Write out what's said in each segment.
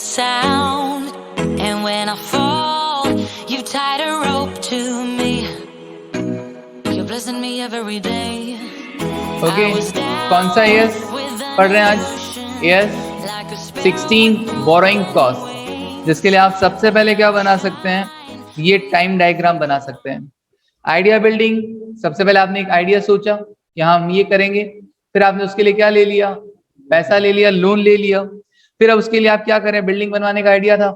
sound, and when I fall, you tied a rope to me. You're blessing me every day. Okay, कौन सा as पढ़ रहे हैं आज? एएस 16 बोरोइंग कॉस्ट, जिसके लिए आप सबसे पहले क्या बना सकते हैं, ये टाइम डायग्राम बना सकते हैं। आइडिया बिल्डिंग, सबसे पहले आपने एक आइडिया सोचा कि हाँ हम ये करेंगे, फिर आपने उसके लिए क्या ले लिया, पैसा ले लिया, लोन ले लिया। फिर अब उसके लिए आप क्या करें, बिल्डिंग बनवाने का आइडिया था,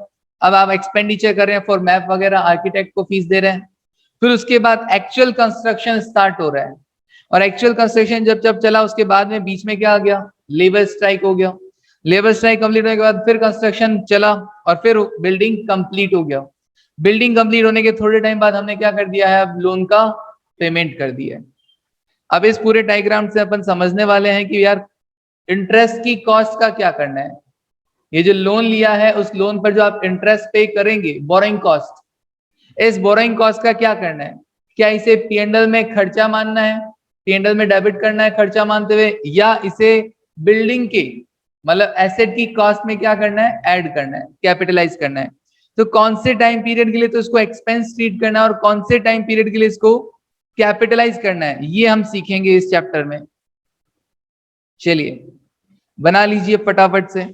अब आप एक्सपेंडिचर कर रहे हैं फॉर मैप वगैरह, आर्किटेक्ट को फीस दे रहे हैं। फिर उसके बाद एक्चुअल कंस्ट्रक्शन स्टार्ट हो रहा है, और एक्चुअल कंस्ट्रक्शन जब जब चला उसके बाद में बीच में क्या आ गया, लेबर स्ट्राइक हो गया। लेबर स्ट्राइक कंप्लीट होने के बाद फिर कंस्ट्रक्शन चला और फिर बिल्डिंग कंप्लीट हो गया। बिल्डिंग कंप्लीट होने के थोड़े टाइम बाद हमने क्या कर दिया है, अब लोन का पेमेंट कर दिया है। अब इस पूरे डायग्राम से अपन समझने वाले हैं कि यार इंटरेस्ट की कॉस्ट का क्या करना है। ये जो लोन लिया है उस लोन पर जो आप इंटरेस्ट पे करेंगे, बोरोइंग कॉस्ट, इस बोरोइंग कॉस्ट का क्या करना है। क्या इसे पीएनएल में खर्चा मानना है, पीएनएल में डेबिट करना है खर्चा मानते हुए, या इसे बिल्डिंग के मतलब एसेट की कॉस्ट में क्या करना है, ऐड करना है, कैपिटलाइज करना है। तो कौन से टाइम पीरियड के लिए तो इसको एक्सपेंस ट्रीट करना है और कौन से टाइम पीरियड के लिए इसको कैपिटलाइज करना है, ये हम सीखेंगे इस चैप्टर में। चलिए बना लीजिए फटाफट से।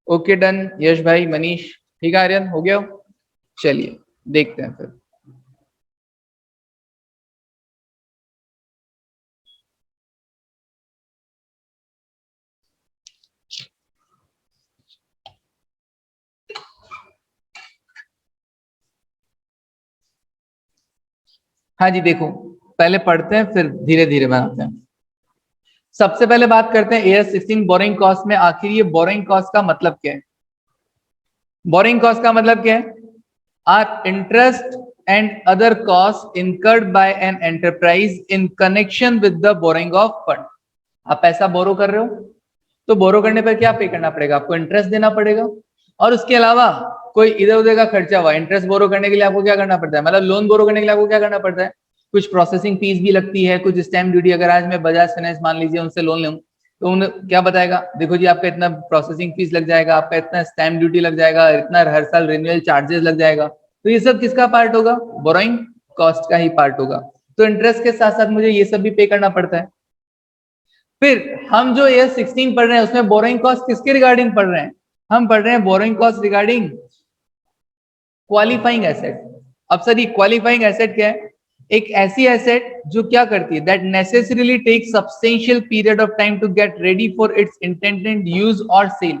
ओके डन, यश भाई, मनीष, ठीक है, आर्यन हो गया। चलिए देखते हैं फिर। हाँ जी, देखो पहले पढ़ते हैं फिर धीरे धीरे बनाते हैं। सबसे पहले बात करते हैं एएस 16 बोरिंग कॉस्ट में। आखिर ये बोरिंग कॉस्ट का मतलब क्या है? बोरिंग कॉस्ट का मतलब क्या है? Are interest and other cost incurred by an enterprise in connection with the borrowing of fund. आप पैसा बोरो कर रहे हो तो बोरो करने पर क्या पे करना पड़ेगा, आपको इंटरेस्ट देना पड़ेगा, और उसके अलावा कोई इधर उधर का खर्चा हुआ। इंटरेस्ट बोरो करने के लिए आपको क्या करना पड़ता है, मतलब लोन बोरो करने के लिए आपको क्या करना पड़ता है, कुछ प्रोसेसिंग फीस भी लगती है, कुछ स्टैम्प ड्यूटी। अगर आज मैं बजाज फाइनेंस मान लीजिए उनसे लोन लूं तो उन्हें क्या बताएगा, देखो जी आपका इतना प्रोसेसिंग फीस लग जाएगा, आपका इतना स्टैम्प ड्यूटी लग जाएगा, इतना हर साल रिन्यूअल चार्जेस लग जाएगा। तो ये सब किसका पार्ट होगा, बोरोइंग कॉस्ट का ही पार्ट होगा। तो इंटरेस्ट के साथ साथ मुझे ये सब भी पे करना पड़ता है। फिर हम जो एएस 16 पढ़ रहे हैं उसमें बोरोइंग कॉस्ट किसके रिगार्डिंग पढ़ रहे हैं, हम पढ़ रहे हैं borrowing cost regarding qualifying asset. अब सर ये क्वालिफाइंग एसेट क्या है? एक ऐसी एसेट जो क्या करती है, that necessarily take substantial period of time to get ready for its intended use और सेल।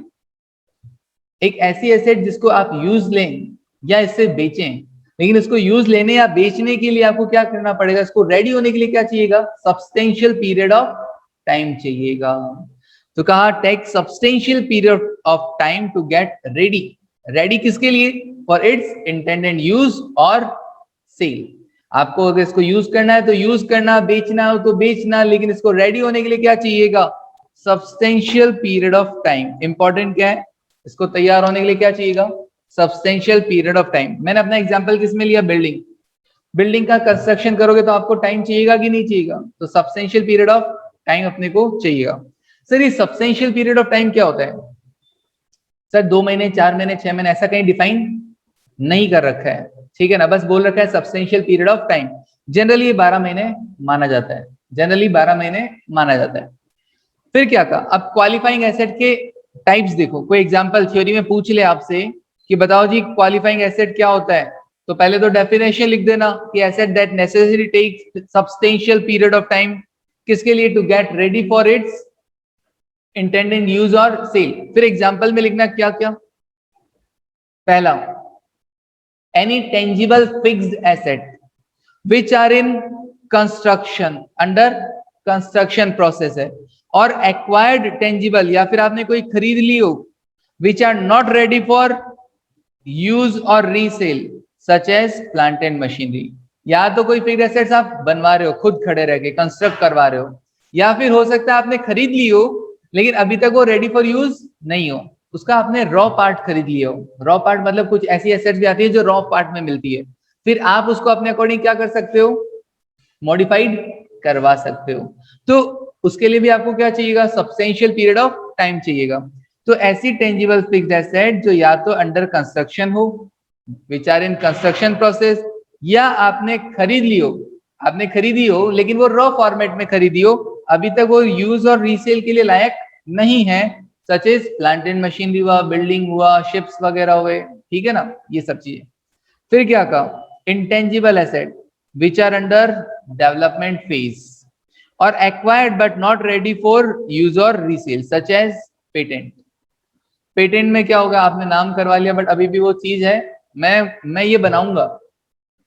एक ऐसी एसेट जिसको आप यूज लें या इससे बेचें, लेकिन इसको यूज लेने या बेचने के लिए आपको क्या करना पड़ेगा, इसको रेडी होने के लिए क्या चाहिएगा, सब्सटेंशियल पीरियड ऑफ टाइम चाहिएगा। तो कहा take substantial period of time to get ready. Ready किसके लिए, फॉर इट्स इंटेंडेड यूज और सेल। आपको अगर इसको यूज करना है तो यूज करना, बेचना हो तो बेचना, लेकिन इसको रेडी होने के लिए क्या चाहिएगा, substantial period of time. Important क्या है, इसको तैयार होने के लिए क्या चाहिएगा, सब्सटेंशियल पीरियड ऑफ टाइम। मैंने अपना एग्जांपल किसमें लिया, बिल्डिंग। बिल्डिंग का कंस्ट्रक्शन करोगे तो आपको टाइम चाहिएगा कि नहीं चाहिएगा, तो सब्सटेंशियल पीरियड ऑफ टाइम अपने को चाहिएगा। सर ये सब्सटेंशियल पीरियड ऑफ टाइम क्या होता है? सर 2 महीने, 4 महीने, 6 महीने, ऐसा कहीं डिफाइन नहीं कर रखा है, ठीक है ना, बस बोल रखा है substantial period of time. Generally ये 12 महीने माना जाता है, जनरली 12 महीने माना जाता है। फिर क्या कहा, अब क्वालिफाइंग एसेट के टाइप्स देखो। कोई एग्जांपल थ्योरी में पूछ ले आपसे कि बताओ जी क्वालिफाइंग एसेट क्या होता है, तो पहले तो डेफिनेशन लिख देना कि asset that necessary take substantial period of time, किसके लिए, to get ready for its intended use और सेल। फिर एग्जांपल में लिखना क्या क्या, पहला any tangible fixed asset which are in construction, under construction process है, और एक्वायर्ड टेंजिबल, या फिर आपने कोई खरीद ली हो, which are not ready for use और resale, such as plant and machinery. या तो कोई फिक्स्ड एसेट्स आप बनवा रहे हो, खुद खड़े रह के कंस्ट्रक्ट करवा रहे हो, या फिर हो सकता है आपने खरीद ली हो लेकिन अभी तक वो रेडी फॉर यूज नहीं हो, उसका आपने रॉ पार्ट खरीद लिया हो। रॉ पार्ट मतलब कुछ ऐसी एसेट्स भी आती है जो रॉ पार्ट में मिलती है, फिर आप उसको अपने अकॉर्डिंग क्या कर सकते हो, मॉडिफाइड करवा सकते हो। तो उसके लिए भी आपको क्या चाहिएगा, सब्सटेंशियल पीरियड ऑफ टाइम चाहिएगा। तो ऐसी टेंजिबल फिक्स्ड एसेट जो या तो अंडर कंस्ट्रक्शन हो, which are in construction process, या आपने खरीद ली हो, आपने खरीदी हो लेकिन वो रॉ फॉर्मेट में खरीदी हो, अभी तक वो यूज और रीसेल के लिए लायक नहीं है, such as plant and machinery हुआ, बिल्डिंग हुआ, शिप्स वगैरह हुए, ठीक है ना, ये सब चीजें। फिर क्या कहा, intangible asset which are under development phase और acquired but not ready for use और resale, such as patent. Patent में क्या होगा, आपने नाम करवा लिया बट अभी भी वो चीज है, मैं ये बनाऊंगा,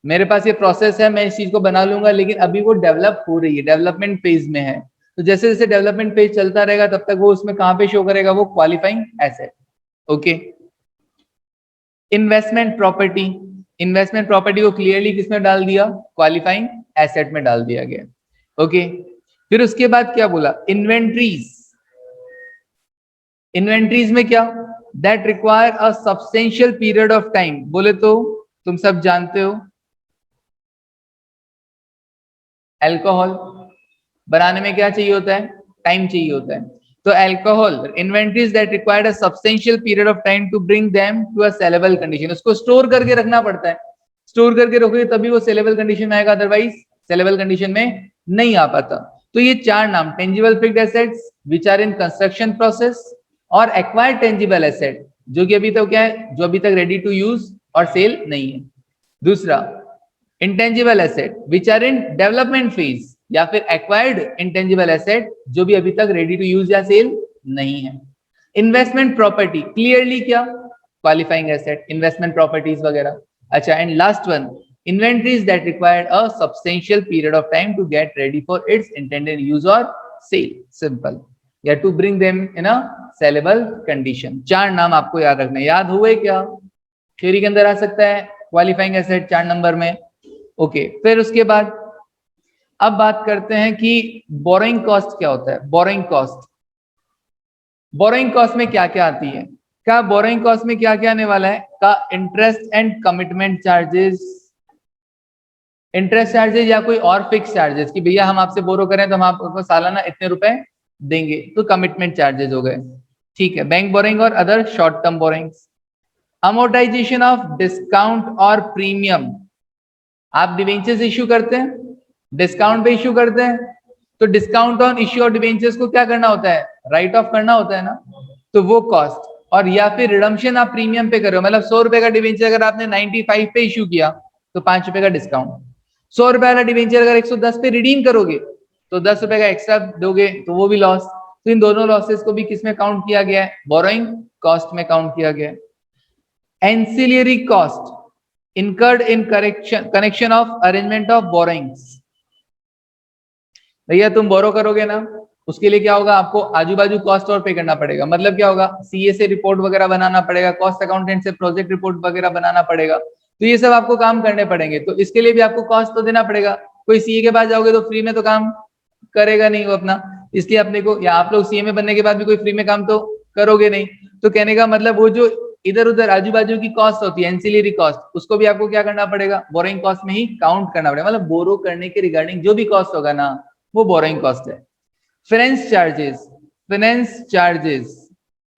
मेरे पास ये प्रोसेस है, मैं इस चीज को बना लूंगा, लेकिन अभी वो डेवलप हो रही है, डेवलपमेंट फेज में है। तो जैसे जैसे डेवलपमेंट फेज चलता रहेगा तब तक वो उसमें कहां पे शो करेगा, वो qualifying asset. Okay, investment property, investment property को क्लियरली किसमें डाल दिया, क्वालिफाइंग एसेट में डाल दिया गया। ओके, फिर उसके बाद क्या बोला, इन्वेंट्रीज, इन्वेंट्रीज में क्या, that require a substantial period of time, बोले तो तुम सब जानते हो, अल्कोहल बनाने में क्या चाहिए होता है, टाइम चाहिए होता है। तो alcohol inventories that required a substantial period of time to bring them to a saleable condition, उसको स्टोर करके रखना पड़ता है, स्टोर करके रखोगे तभी वो सेलेबल कंडीशन में आएगा, अदरवाइज सेलेबल कंडीशन में नहीं आ पाता। तो ये चार नाम, tangible fixed assets which are in construction process, और एक्वायर्ड टेंजिबल एसेट जो कि अभी तक क्या है, जो अभी तक रेडी टू यूज और सेल नहीं है। दूसरा intangible asset which are in development phase, या फिर एक्वायर्ड इंटेंजिबल एसेट जो भी अभी तक रेडी टू यूज या सेल नहीं है। इन्वेस्टमेंट प्रॉपर्टी क्लियरली क्या, क्वालिफाइंग एसेट, इन्वेस्टमेंट प्रॉपर्टीज वगैरह। अच्छा, and last one, inventories that required a substantial period of time to get ready for its intended use और सेल, सिंपल, या to bring them in a saleable condition. चार नाम आपको याद रखना, याद हुए क्या, थ्योरी के अंदर आ सकता है क्वालिफाइंग एसेट 4 नंबर में। ओके, फिर उसके बाद अब बात करते हैं कि बोरोइंग कॉस्ट क्या होता है। बोरोइंग कॉस्ट, बोरोइंग कॉस्ट में क्या क्या आती है, क्या बोरोइंग कॉस्ट में क्या क्या आने वाला है, का interest and commitment charges, interest charges या कोई और फिक्स चार्जेस कि भैया हम आपसे बोरो करें तो हम आपको सालाना इतने रुपए देंगे, तो कमिटमेंट चार्जेस हो गए, ठीक है। बैंक बोरोइंग और other short term borrowings, amortisation of discount और प्रीमियम, आप डिवेंचर्स इश्यू करते हैं, डिस्काउंट पे इश्यू करते हैं, तो डिस्काउंट ऑन इश्यू और डिवेंचर्स को क्या करना होता है, राइट ऑफ करना होता है ना, तो वो कॉस्ट। और या फिर रिडम्पशन आप प्रीमियम पे करो, मतलब 100 रुपए का डिवेंचर अगर आपने 95 पे इश्यू किया तो 5 रुपए का डिस्काउंट, 100 रुपए वाला डिवेंचर अगर 110 पे रिडीम करोगे तो 10 रुपए का एक्स्ट्रा दोगे, तो वो भी लॉस। तो इन दोनों लॉसेस को भी किसमें काउंट किया गया है, बोरोइंग कॉस्ट में काउंट किया गया है। Ancillary cost incurred in connection of arrangement of borrowings, भैया तुम बोरो करोगे ना, उसके लिए क्या होगा, आपको आजू बाजू कॉस्ट और पे करना पड़ेगा। मतलब क्या होगा, सीए से रिपोर्ट वगैरह बनाना पड़ेगा, कॉस्ट अकाउंटेंट से प्रोजेक्ट रिपोर्ट वगैरह बनाना पड़ेगा, तो ये सब आपको काम करने पड़ेंगे, तो इसके लिए भी आपको कॉस्ट तो देना पड़ेगा। कोई सीए के पास जाओगे तो फ्री में तो काम करेगा नहीं वो अपना, इसलिए अपने को, या आप लोग सीए में बनने के बाद भी कोई फ्री में काम तो करोगे नहीं। तो कहने का मतलब वो जो इधर उधर आजू बाजू की कॉस्ट होती है, एंसिलरी कॉस्ट, उसको भी आपको क्या करना पड़ेगा, बोरोइंग कॉस्ट में ही काउंट करना पड़ेगा। मतलब बोरो करने के रिगार्डिंग जो भी कॉस्ट होगा ना, वो बोरोइंग कॉस्ट है। Finance charges, finance charges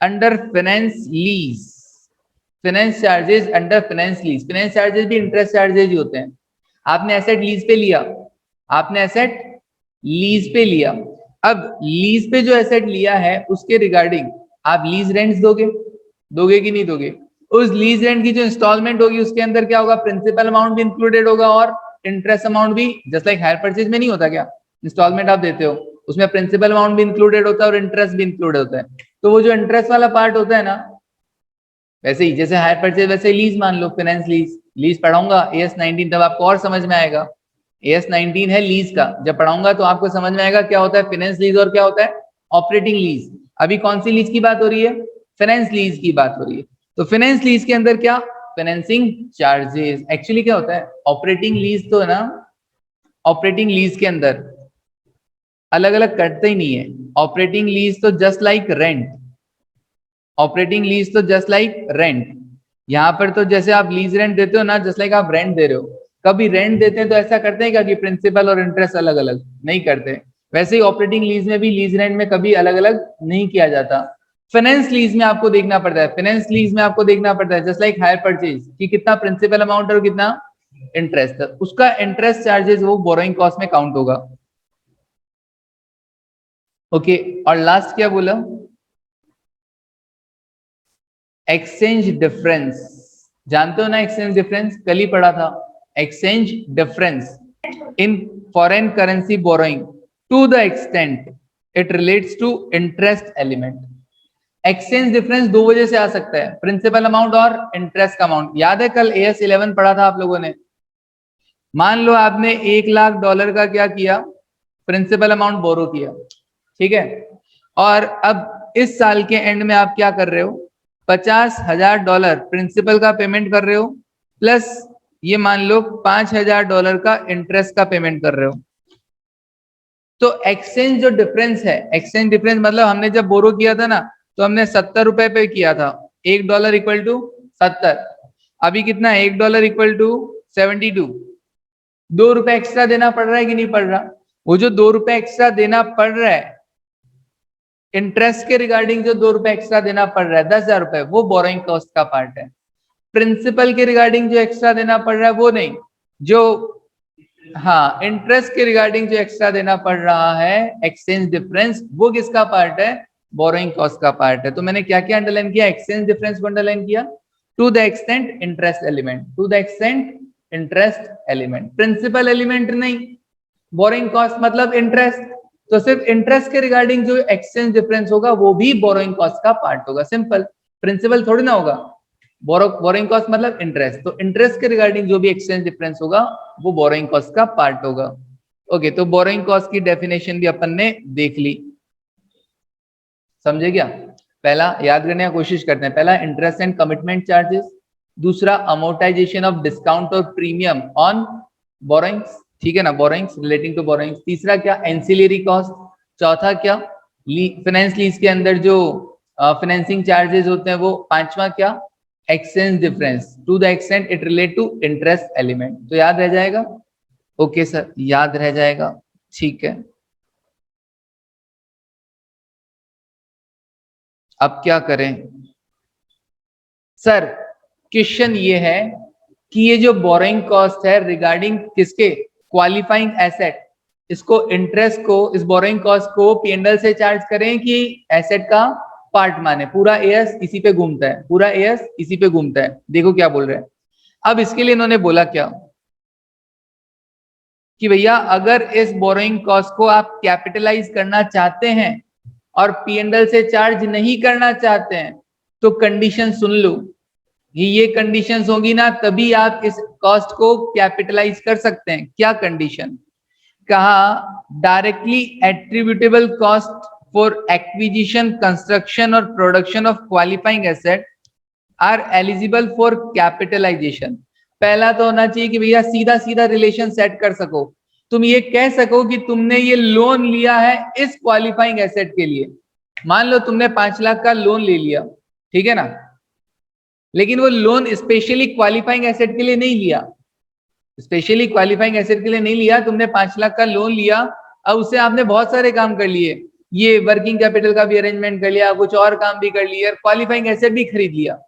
under finance lease, finance charges under finance lease, finance charges भी इंटरेस्ट चार्जेस ही होते हैं। आपने एसेट लीज पे लिया, आपने एसेट लीज पे लिया, अब लीज पे जो एसेट लिया है उसके रिगार्डिंग आप लीज रेंट्स दोगे, दोगे कि नहीं दोगे। उस लीज रेंट की जो इंस्टॉलमेंट होगी उसके अंदर क्या होगा, प्रिंसिपल अमाउंट भी इंक्लूडेड होगा और इंटरेस्ट अमाउंट भी, जस्ट लाइक हायर परचेज में नहीं होता क्या, इंस्टॉलमेंट आप देते हो उसमें प्रिंसिपल अमाउंट भी इंक्लूडेड होता है और इंटरेस्ट भी इंक्लूडेड होता है। तो वो जो इंटरेस्ट वाला पार्ट होता है ना, वैसे ही जैसे हायर परचेज वैसे लीज मान लो, फाइनेंस लीज, लीज पढ़ाऊंगा AS19 तब आपको और समझ में आएगा। AS19 है लीज का, जब पढ़ाऊंगा तो आपको समझ में आएगा क्या होता है फाइनेंस लीज और क्या होता है ऑपरेटिंग लीज। अभी कौन सी लीज की बात हो रही है, फाइनेंस लीज की बात हो रही है। तो फाइनेंस लीज के अंदर क्या, फाइनेंसिंग चार्जेस, एक्चुअली क्या होता है ऑपरेटिंग लीज, तो है ना, ऑपरेटिंग लीज के अंदर अलग अलग कटते ही नहीं है। ऑपरेटिंग लीज तो just like rent, operating lease तो जस्ट लाइक रेंट। यहाँ पर तो जैसे आप लीज रेंट देते हो ना, जस्ट लाइक आप रेंट दे रहे हो। कभी रेंट देते हैं तो ऐसा करते हैं क्या कि प्रिंसिपल और इंटरेस्ट अलग अलग? नहीं करते। वैसे ही ऑपरेटिंग लीज में भी लीज रेंट में कभी अलग अलग नहीं किया जाता। फाइनेंस लीज में आपको देखना पड़ता है, फाइनेंस लीज में आपको देखना पड़ता है जस्ट लाइक हायर परचेज कि कितना प्रिंसिपल अमाउंट और कितना इंटरेस्ट, उसका इंटरेस्ट चार्जेस वो बोरोइंग कॉस्ट में काउंट होगा। ओके, और लास्ट क्या बोला? Exchange difference. जानते हो ना एक्सचेंज डिफरेंस? कल ही पढ़ा था। Exchange difference in foreign currency borrowing to the extent it relates to interest element. Exchange difference दो वजह से आ सकता है, प्रिंसिपल अमाउंट और इंटरेस्ट का अमाउंट। याद है कल AS11 पढ़ा था आप लोगों ने? मान लो आपने $1,00,000 का क्या किया, प्रिंसिपल अमाउंट बोरो किया, ठीक है, और अब इस साल के एंड में आप क्या कर रहे हो, $50,000 प्रिंसिपल का पेमेंट कर रहे हो, प्लस ये मान लो $5,000 का इंटरेस्ट का पेमेंट कर रहे हो। तो एक्सचेंज जो डिफरेंस है, एक्सचेंज डिफरेंस मतलब हमने जब बोरो किया था ना तो हमने 70 रुपए पे किया था, $1 इक्वल टू 70। अभी कितना है? $1 इक्वल टू 72। ₹2 एक्स्ट्रा देना पड़ रहा है कि नहीं पड़ रहा? वो जो ₹2 एक्स्ट्रा देना पड़ रहा है इंटरेस्ट के रिगार्डिंग, जो ₹2 एक्स्ट्रा देना पड़ रहा है 10,000 रुपए, वो बोरोइंग कॉस्ट का पार्ट है। प्रिंसिपल के रिगार्डिंग जो एक्स्ट्रा देना पड़ रहा है वो नहीं, जो हाँ इंटरेस्ट के रिगार्डिंग जो एक्स्ट्रा देना पड़ रहा है एक्सचेंज डिफरेंस, वो किसका पार्ट है? बोरोइंग कॉस्ट का पार्ट है। तो मैंने क्या क्या अंडरलाइन किया? एक्सचेंज डिफरेंस को अंडरलाइन किया, to the extent interest element, to the extent interest element, principal element नहीं। बोरोइंग कॉस्ट मतलब इंटरेस्ट, तो सिर्फ इंटरेस्ट के रिगार्डिंग जो एक्सचेंज डिफरेंस होगा वो भी बोरोइंग कॉस्ट का पार्ट होगा। सिंपल, प्रिंसिपल थोड़ी ना होगा। बोरोइंग कॉस्ट मतलब इंटरेस्ट, तो इंटरेस्ट के रिगार्डिंग जो भी एक्सचेंज डिफरेंस होगा वो बोरोइंग कॉस्ट का पार्ट होगा। ओके, तो बोरोइंग कॉस्ट की डेफिनेशन भी अपन ने देख ली, समझे क्या? पहला याद करने की कोशिश करते हैं। पहला इंटरेस्ट एंड कमिटमेंट चार्जेस, दूसरा अमोर्टाइजेशन ऑफ डिस्काउंट और प्रीमियम ऑन बोरोइंग्स, ठीक है ना, बोरोइंग्स रिलेटिंग टू बोरोइंग्स। तीसरा क्या? Ancillary cost. चौथा क्या? फाइनेंस लीज के अंदर जो फाइनेंसिंग चार्जेस होते हैं वो। पांचवा क्या? Exchange difference to the extent it relate to interest element. तो याद रह जाएगा? ओके सर, याद रह जाएगा, ठीक है। अब क्या करें सर? क्वेश्चन ये है कि ये जो बोरोइंग कॉस्ट है रिगार्डिंग किसके? क्वालिफाइंग एसेट, इसको इंटरेस्ट को, इस बोरोइंग कॉस्ट को P&L से चार्ज करें कि एसेट का पार्ट माने? पूरा एएस इसी पे घूमता है, पूरा एएस इसी पे घूमता है। देखो क्या बोल रहे हैं। अब इसके लिए इन्होंने बोला क्या कि भैया अगर इस बोरोइंग कॉस्ट को आप कैपिटलाइज करना चाहते हैं और P&L से चार्ज नहीं करना चाहते हैं तो कंडीशन सुन लो, ये कंडीशंस होगी ना तभी आप इस कॉस्ट को कैपिटलाइज कर सकते हैं। क्या कंडीशन? कहा directly attributable cost for acquisition, construction और production of qualifying asset are eligible for capitalisation. पहला तो होना चाहिए कि भैया सीधा सीधा रिलेशन सेट कर सको, तुम ये कह सको कि तुमने ये लोन लिया है इस क्वालिफाइंग एसेट के लिए। मान लो तुमने 5 लाख का लोन ले लिया, ठीक है ना, लेकिन वो लोन स्पेशली क्वालिफाइंग एसेट के लिए नहीं लिया, स्पेशली क्वालिफाइंग एसेट के लिए नहीं लिया, तुमने 5 लाख का लोन लिया, अब उससे आपने बहुत सारे काम कर लिए, ये वर्किंग कैपिटल का भी अरेंजमेंट कर लिया, कुछ और काम भी कर लिया, क्वालिफाइंग एसेट भी खरीद लिया।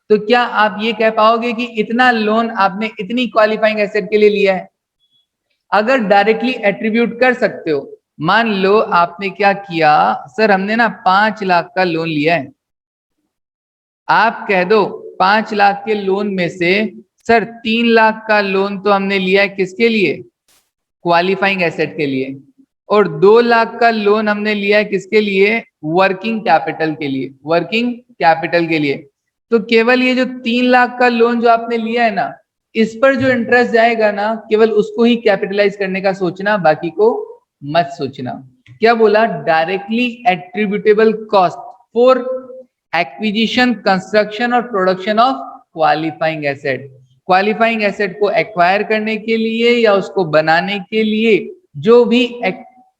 तो क्या आप ये कह पाओगे कि इतना लोन आपने इतनी क्वालिफाइंग एसेट के लिए लिया है? अगर डायरेक्टली एट्रीब्यूट कर सकते हो, मान लो आपने क्या किया, सर हमने ना 5 लाख का लोन लिया है, आप कह दो 5 लाख के लोन में से सर 3 लाख का लोन तो हमने लिया है किसके लिए? क्वालिफाइंग एसेट के लिए, और 2 लाख का लोन हमने लिया है किसके लिए? वर्किंग कैपिटल के लिए, वर्किंग कैपिटल के लिए। तो केवल ये जो 3 लाख का लोन जो आपने लिया है ना, इस पर जो इंटरेस्ट जाएगा ना, केवल उसको ही कैपिटलाइज करने का सोचना, बाकी को मत सोचना। क्या बोला? Directly attributable cost for acquisition, construction और production of qualifying asset. Qualifying asset को एक्वायर करने के लिए या उसको बनाने के लिए जो भी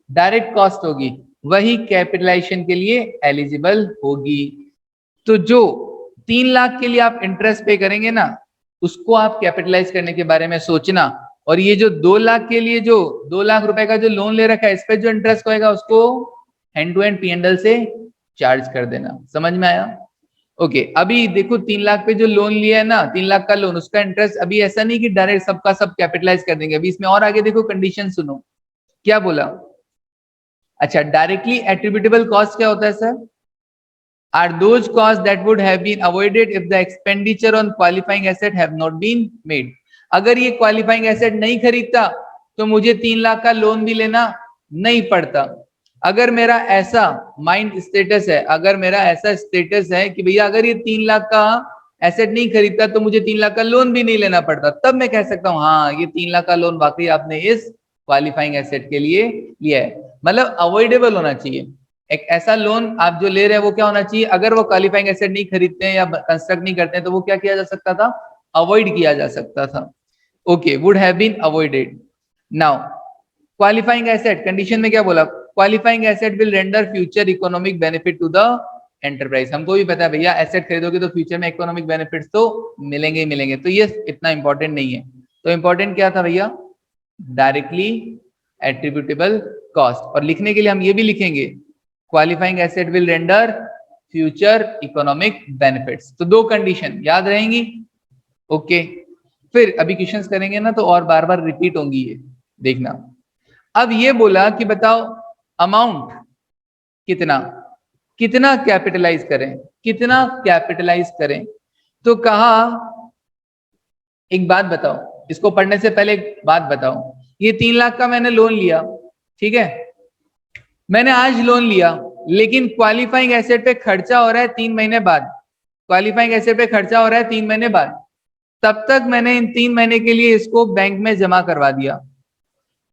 डायरेक्ट कॉस्ट होगी, वही कैपिटलाइजेशन के लिए एलिजिबल होगी। तो जो 3 लाख के लिए आप इंटरेस्ट पे करेंगे ना, उसको आप कैपिटलाइज करने के बारे में सोचना, और ये जो 2 लाख के लिए जो 2 लाख रुपए का जो लोन ले रखा है, इस पे जो इंटरेस्ट होएगा उसको हैंड टू हैंड P&L से चार्ज कर देना। समझ में आया? ओके, अभी देखो 3 लाख पे जो लोन लिया है ना, 3 लाख का लोन, उसका इंटरेस्ट अभी ऐसा नहीं कि डायरेक्ट सबका सब कैपिटलाइज कर देंगे, अभी इसमें और आगे देखो कंडीशन सुनो क्या बोला। अच्छा, डायरेक्टली एट्रीब्यूटेबल कॉस्ट क्या होता है sir? Are those costs that would have been avoided if the expenditure on qualifying asset have not been made। अगर ये क्वालिफाइंग एसेट नहीं खरीदता तो मुझे 3 लाख का लोन भी लेना नहीं पड़ता। अगर मेरा ऐसा माइंड स्टेटस है, अगर मेरा ऐसा स्टेटस है कि भैया अगर ये 3 लाख का एसेट नहीं खरीदता तो मुझे 3 लाख का लोन भी नहीं लेना पड़ता, तब मैं कह सकता हूँ हाँ ये 3 लाख का लोन वाकई आपने इस क्वालिफाइंग एसेट के लिए लिया है। मतलब अवॉइडेबल होना चाहिए। एक ऐसा लोन आप जो ले रहे हैं वो क्या होना चाहिए, अगर वो क्वालिफाइंग एसेट नहीं खरीदते हैं या कंस्ट्रक्ट नहीं करते हैं तो वो क्या किया जा सकता था, अवॉइड किया जा सकता था। Okay, would have been avoided. Now qualifying asset condition में क्या बोला, qualifying asset will render future economic benefit to the enterprise. हमको भी पता है भैया एसेट खरीदोगे तो फ्यूचर में इकोनॉमिक बेनिफिट्स तो मिलेंगे ही मिलेंगे, तो ये इतना इंपॉर्टेंट नहीं है। तो इंपॉर्टेंट क्या था भैया, डायरेक्टली एट्रीब्यूटेबल कॉस्ट, और लिखने के लिए हम ये भी लिखेंगे qualifying asset will render future economic benefits. तो 2 कंडीशन याद रहेंगी। ओके, फिर अभी क्वेश्चंस करेंगे ना तो और बार बार रिपीट होंगी ये देखना। अब ये बोला कि बताओ अमाउंट कितना कितना कैपिटलाइज करें, कितना कैपिटलाइज करें। तो कहा एक बात बताओ, इसको पढ़ने से पहले एक बात बताओ, ये 3 लाख का मैंने लोन लिया, ठीक है, मैंने आज लोन लिया, लेकिन क्वालिफाइंग एसेट पे खर्चा हो रहा है 3 महीने बाद, क्वालिफाइंग एसेट पे खर्चा हो रहा है 3 महीने बाद, तब तक मैंने इन 3 महीने के लिए इसको बैंक में जमा करवा दिया,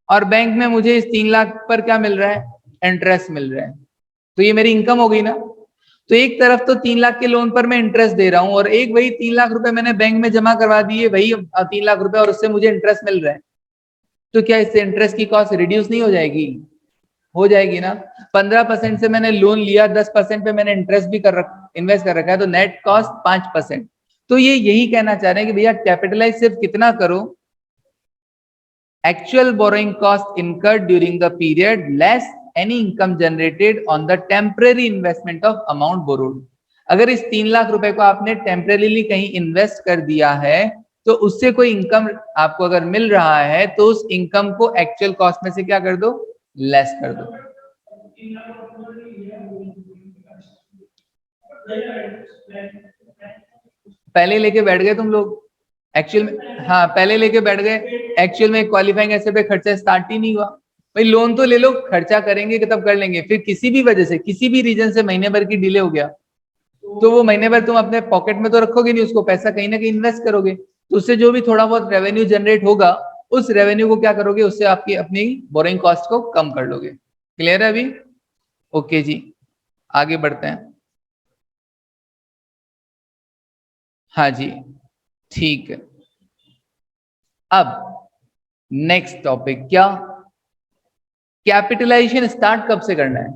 और बैंक में मुझे इस 3 लाख पर क्या मिल रहा है, इंटरेस्ट मिल रहा है, तो ये मेरी इनकम हो गई ना। तो एक तरफ तो 3 लाख के लोन पर मैं इंटरेस्ट दे रहा हूं, और एक वही 3 लाख रुपए मैंने बैंक में जमा करवा दिए, वही 3 लाख रुपए, और उससे मुझे इंटरेस्ट मिल रहा है। तो क्या इससे इंटरेस्ट की कॉस्ट रिड्यूस नहीं हो जाएगी? हो जाएगी ना। 15% से मैंने लोन लिया, 10% पे मैंने इंटरेस्ट भी इन्वेस्ट कर रखा है, तो नेट कॉस्ट 5%। तो ये यही कहना चाह रहे हैं कि भैया कैपिटलाइज सिर्फ कितना करो, actual borrowing cost incurred during the period less any income generated on the temporary investment of amount borrowed. अगर इस 3 लाख रुपए को आपने टेम्परेरीली कहीं इन्वेस्ट कर दिया है तो उससे कोई इनकम आपको अगर मिल रहा है तो उस इनकम को एक्चुअल कॉस्ट में से क्या कर दो, लेस कर दो। पहले लेके बैठ गए तुम लोग एक्चुअल में, हाँ पहले लेके बैठ गए, एक्चुअल में क्वालिफाइंग एसेट पे खर्चा स्टार्ट ही नहीं हुआ। भाई लोन तो ले लो, खर्चा करेंगे कि तब कर लेंगे, फिर किसी भी वजह से किसी भी रीजन से महीने भर की डिले हो गया तो वो महीने भर तुम अपने पॉकेट में तो रखोगे नहीं, उसको पैसा कहीं ना कहीं इन्वेस्ट करोगे, तो उससे जो भी थोड़ा बहुत रेवेन्यू जनरेट होगा उस रेवेन्यू को क्या करोगे, उससे आपकी अपनी बोरिंग कॉस्ट को कम कर लोगे। क्लियर है अभी? ओके जी, आगे बढ़ते हैं। हाँ जी ठीक है। अब नेक्स्ट टॉपिक क्या, कैपिटलाइजेशन स्टार्ट कब से करना है,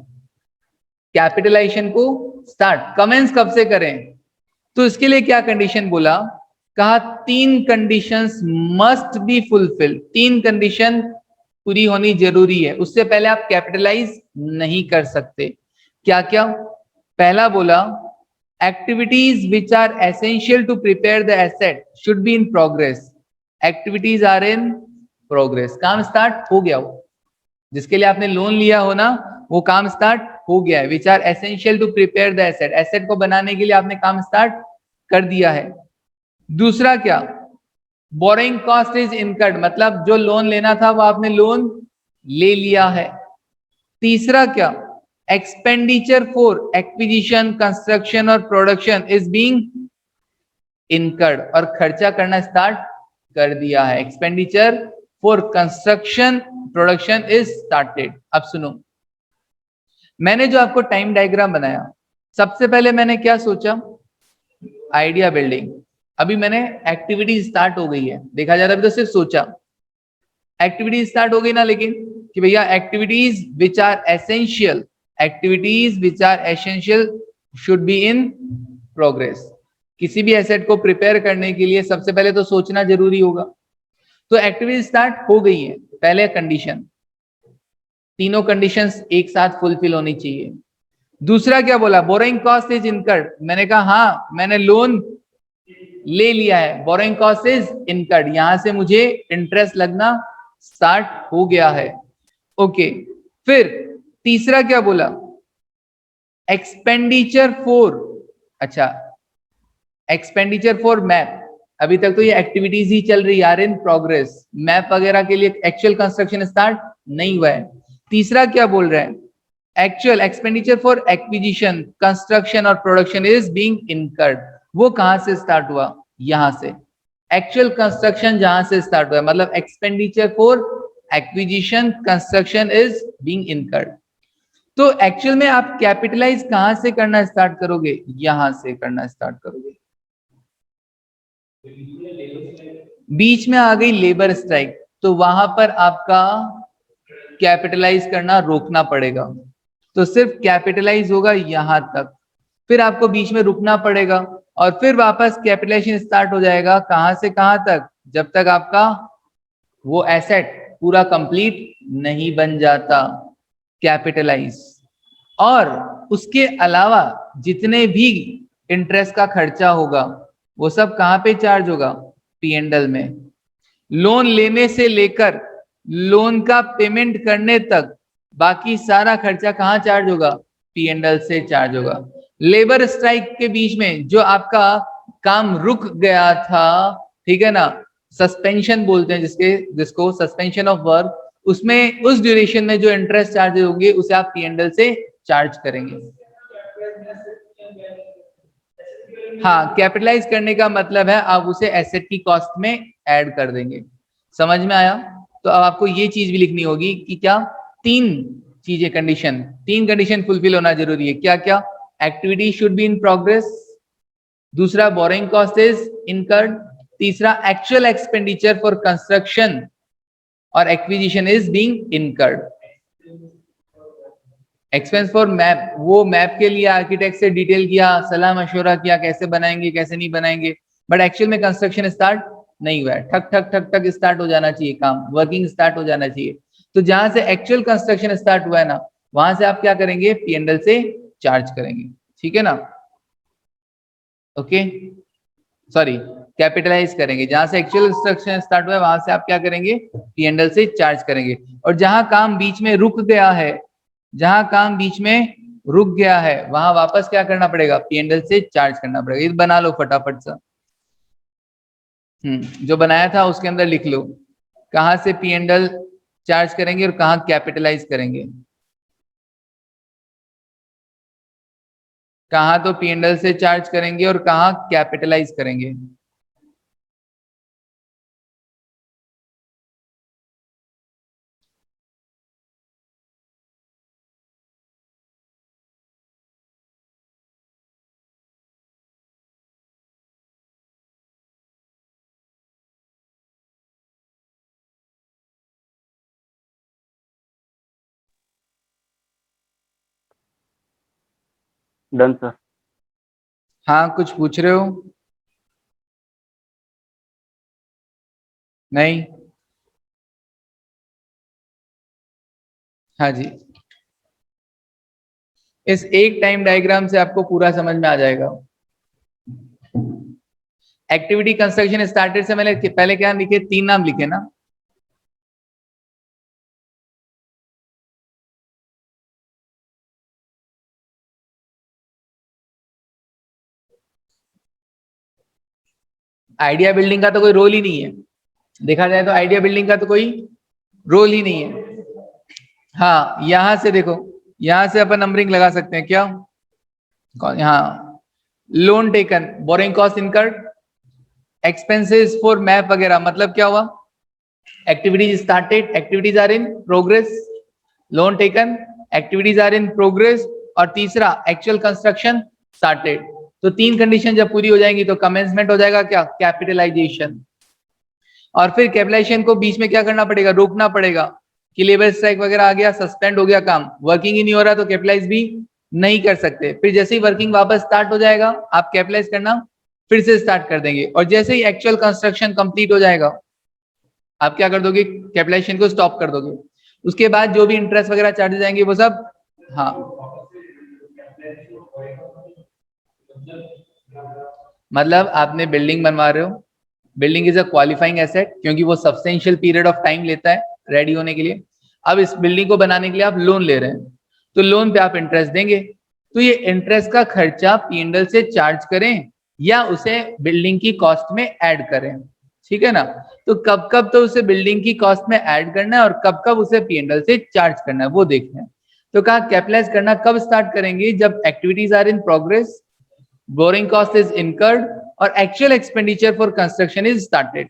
कैपिटलाइजेशन को स्टार्ट कमेंस कब से करें। तो इसके लिए क्या कंडीशन बोला, कहा 3 conditions must be fulfil, 3 condition पूरी होनी जरूरी है, उससे पहले आप कैपिटलाइज नहीं कर सकते। क्या क्या? पहला बोला activities which are essential to prepare the asset should be in progress. Activities are in progress, काम स्टार्ट हो गया हो, जिसके लिए आपने लोन लिया हो ना वो काम स्टार्ट हो गया है। Which are essential to prepare the asset, asset को बनाने के लिए आपने काम स्टार्ट कर दिया है। दूसरा क्या, बोरिंग कॉस्ट इज इनकर्ड, मतलब जो लोन लेना था वो आपने लोन ले लिया है। तीसरा क्या, एक्सपेंडिचर फॉर एक्विजिशन कंस्ट्रक्शन और प्रोडक्शन इज बीइंग इनकर्ड, और खर्चा करना स्टार्ट कर दिया है। Expenditure for construction production is started. अब सुनो, मैंने जो आपको टाइम डायग्राम बनाया, सबसे पहले मैंने क्या सोचा, आइडिया बिल्डिंग। अभी मैंने एक्टिविटी स्टार्ट हो गई है, देखा जाता है अभी तो सिर्फ सोचा, एक्टिविटी स्टार्ट हो गई ना, लेकिन कि भैया activities which are essential, activities which are essential should be in progress. किसी भी एसेट को प्रिपेयर करने के लिए सबसे पहले तो सोचना जरूरी होगा। तो एक्टिविटी स्टार्ट हो गई है, पहले कंडीशन, तीनों कंडीशंस एक साथ फुलफिल होनी चाहिए। दूसरा क्या बोला, बोरोइंग कॉस्ट इज इनकर्ड। मैंने कहा हाँ मैंने लोन ले लिया है, बोरोइंग कॉस्ट इज इनकर्ड, यहां से मुझे इंटरेस्ट लगना स्टार्ट हो गया है। ओके, फिर तीसरा क्या बोला, एक्सपेंडिचर फॉर, अच्छा एक्सपेंडिचर फॉर मैप, अभी तक तो ये एक्टिविटीज ही चल रही आर इन प्रोग्रेस, मैप वगैरह के लिए एक्चुअल कंस्ट्रक्शन स्टार्ट नहीं हुआ है। तीसरा क्या बोल रहे हैं, actual expenditure for acquisition, construction और प्रोडक्शन इज बीइंग इनकर्ड। वो कहां से स्टार्ट हुआ, यहां से, एक्चुअल कंस्ट्रक्शन जहां से स्टार्ट हुआ, मतलब expenditure for acquisition construction is being incurred. तो एक्चुअल में आप कैपिटलाइज कहां से करना स्टार्ट करोगे, यहां से करना स्टार्ट करोगे। बीच में आ गई लेबर स्ट्राइक, तो वहां पर आपका कैपिटलाइज करना रोकना पड़ेगा, तो सिर्फ कैपिटलाइज होगा यहां तक, फिर आपको बीच में रुकना पड़ेगा और फिर वापस कैपिटलाइजेशन स्टार्ट हो जाएगा, कहां से कहां तक, जब तक आपका वो एसेट पूरा कंप्लीट नहीं बन जाता, कैपिटलाइज। और उसके अलावा जितने भी इंटरेस्ट का खर्चा होगा वो सब कहां पे चार्ज होगा, P&L में। लोन लेने से लेकर लोन का पेमेंट करने तक बाकी सारा खर्चा कहां चार्ज होगा, P&L से चार्ज होगा। लेबर स्ट्राइक के बीच में जो आपका काम रुक गया था, ठीक है ना, सस्पेंशन बोलते हैं जिसको सस्पेंशन ऑफ वर्क, उसमें उस ड्यूरेशन में जो इंटरेस्ट चार्जेस होंगे उसे आप P&L से चार्ज करेंगे। हाँ, कैपिटलाइज करने का मतलब है आप उसे एसेट की कॉस्ट में ऐड कर देंगे। समझ में आया? तो अब आपको ये चीज भी लिखनी होगी कि क्या, तीन चीजें, कंडीशन, तीन कंडीशन फुलफिल होना जरूरी है। क्या क्या, activity should be in progress, दूसरा बोरोइंग कॉस्ट इज इनकर्ड, तीसरा एक्चुअल एक्सपेंडिचर फॉर कंस्ट्रक्शन और acquisition is being incurred. Expense for map, वो मैप के लिए आर्किटेक्ट से डिटेल किया, सलाह मशवरा किया कैसे बनाएंगे कैसे नहीं बनाएंगे, बट एक्चुअल में कंस्ट्रक्शन स्टार्ट नहीं हुआ है। ठक ठक ठक ठक स्टार्ट हो जाना चाहिए काम, वर्किंग स्टार्ट हो जाना चाहिए। तो जहां से एक्चुअल कंस्ट्रक्शन स्टार्ट हुआ है ना, वहां से आप क्या करेंगे, P&L से चार्ज करेंगे, ठीक है ना। ओके, सॉरी, कैपिटलाइज करेंगे, जहां से एक्चुअल कंस्ट्रक्शन स्टार्ट हुआ है वहां से आप क्या करेंगे, P&L से चार्ज करेंगे। और जहां काम बीच में रुक गया है, जहां काम बीच में रुक गया है वहां वापस क्या करना पड़ेगा, P&L से चार्ज करना पड़ेगा। ये बना लो फटाफट सा, जो बनाया था उसके अंदर लिख लो कहां से P&L चार्ज करेंगे और कहां कैपिटलाइज करेंगे। कहां तो P&L से चार्ज करेंगे और कहां कैपिटलाइज करेंगे। Done sir. हाँ, कुछ पूछ रहे हो? नहीं? हाँ जी, इस एक टाइम डायग्राम से आपको पूरा समझ में आ जाएगा। एक्टिविटी कंस्ट्रक्शन स्टार्टेड से मैंने पहले क्या लिखे, तीन नाम लिखे ना, आइडिया बिल्डिंग का तो कोई रोल ही नहीं है, देखा जाए तो आइडिया बिल्डिंग का तो कोई रोल ही नहीं है। हाँ, यहां से देखो, यहां से अपन नंबरिंग लगा सकते हैं क्या, यहाँ loan taken, borrowing cost incurred, expenses for map वगैरह, मतलब क्या हुआ, activities started, activities are in progress, loan taken, activities are in progress, और तीसरा एक्चुअल कंस्ट्रक्शन स्टार्टेड। तो तीन कंडीशन जब पूरी हो जाएंगी तो कमेंसमेंट हो जाएगा क्या, कैपिटलाइजेशन। और फिर कैपिटलाइजेशन को बीच में क्या करना पड़ेगा, रोकना पड़ेगा, कि लेबर स्ट्राइक वगैरह आ गया, सस्पेंड हो गया काम, वर्किंग ही नहीं हो रहा, तो कैपिटलाइज भी नहीं कर सकते। फिर जैसे ही वर्किंग वापस स्टार्ट हो जाएगा, आप कैपिटलाइज करना फिर से स्टार्ट कर देंगे, और जैसे ही एक्चुअल कंस्ट्रक्शन कंप्लीट हो जाएगा, आप क्या कर दोगे, कैपिटलाइजेशन को स्टॉप कर दोगे। उसके बाद जो भी इंटरेस्ट वगैरह चार्जेस आएंगे वो सब, हाँ, मतलब आपने बिल्डिंग बनवा रहे हो, building is a qualifying asset, क्योंकि वो सब्सटेंशियल पीरियड ऑफ टाइम लेता है रेडी होने के लिए। अब इस बिल्डिंग को बनाने के लिए आप लोन ले रहे हैं, तो लोन पे आप इंटरेस्ट देंगे, तो ये इंटरेस्ट का खर्चा P&L से चार्ज करें या उसे बिल्डिंग की कॉस्ट में ऐड करें, ठीक है ना। तो कब कब तो उसे बिल्डिंग की कॉस्ट में ऐड करना है और कब कब उसे P&L से चार्ज करना है वो देखना है। तो कहा कैपिटलाइज करना कब स्टार्ट करेंगे, जब activities are in progress, borrowing cost is incurred और actual expenditure for construction is started.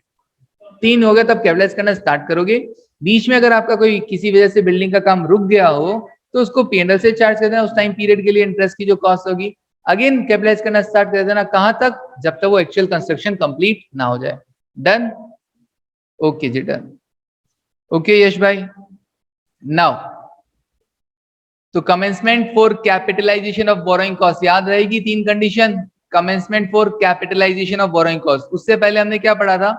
तीन हो गया तब कैपिटलाइज करना स्टार्ट करोगे। बीच में अगर आपका कोई किसी वजह से बिल्डिंग का काम रुक गया हो तो उसको P&L से चार्ज कर देना, उस टाइम पीरियड के लिए इंटरेस्ट की जो कॉस्ट होगी, अगेन कैपिटलाइज करना स्टार्ट कर देना। कहां तक, जब तक वो एक्चुअल कंस्ट्रक्शन कंप्लीट ना हो जाए। डन, ओके जी, डन, ओके यश भाई। नाउ तो commencement for capitalisation of borrowing cost, याद रहेगी तीन condition, commencement for capitalisation of borrowing cost. उससे पहले हमने क्या पढ़ा था,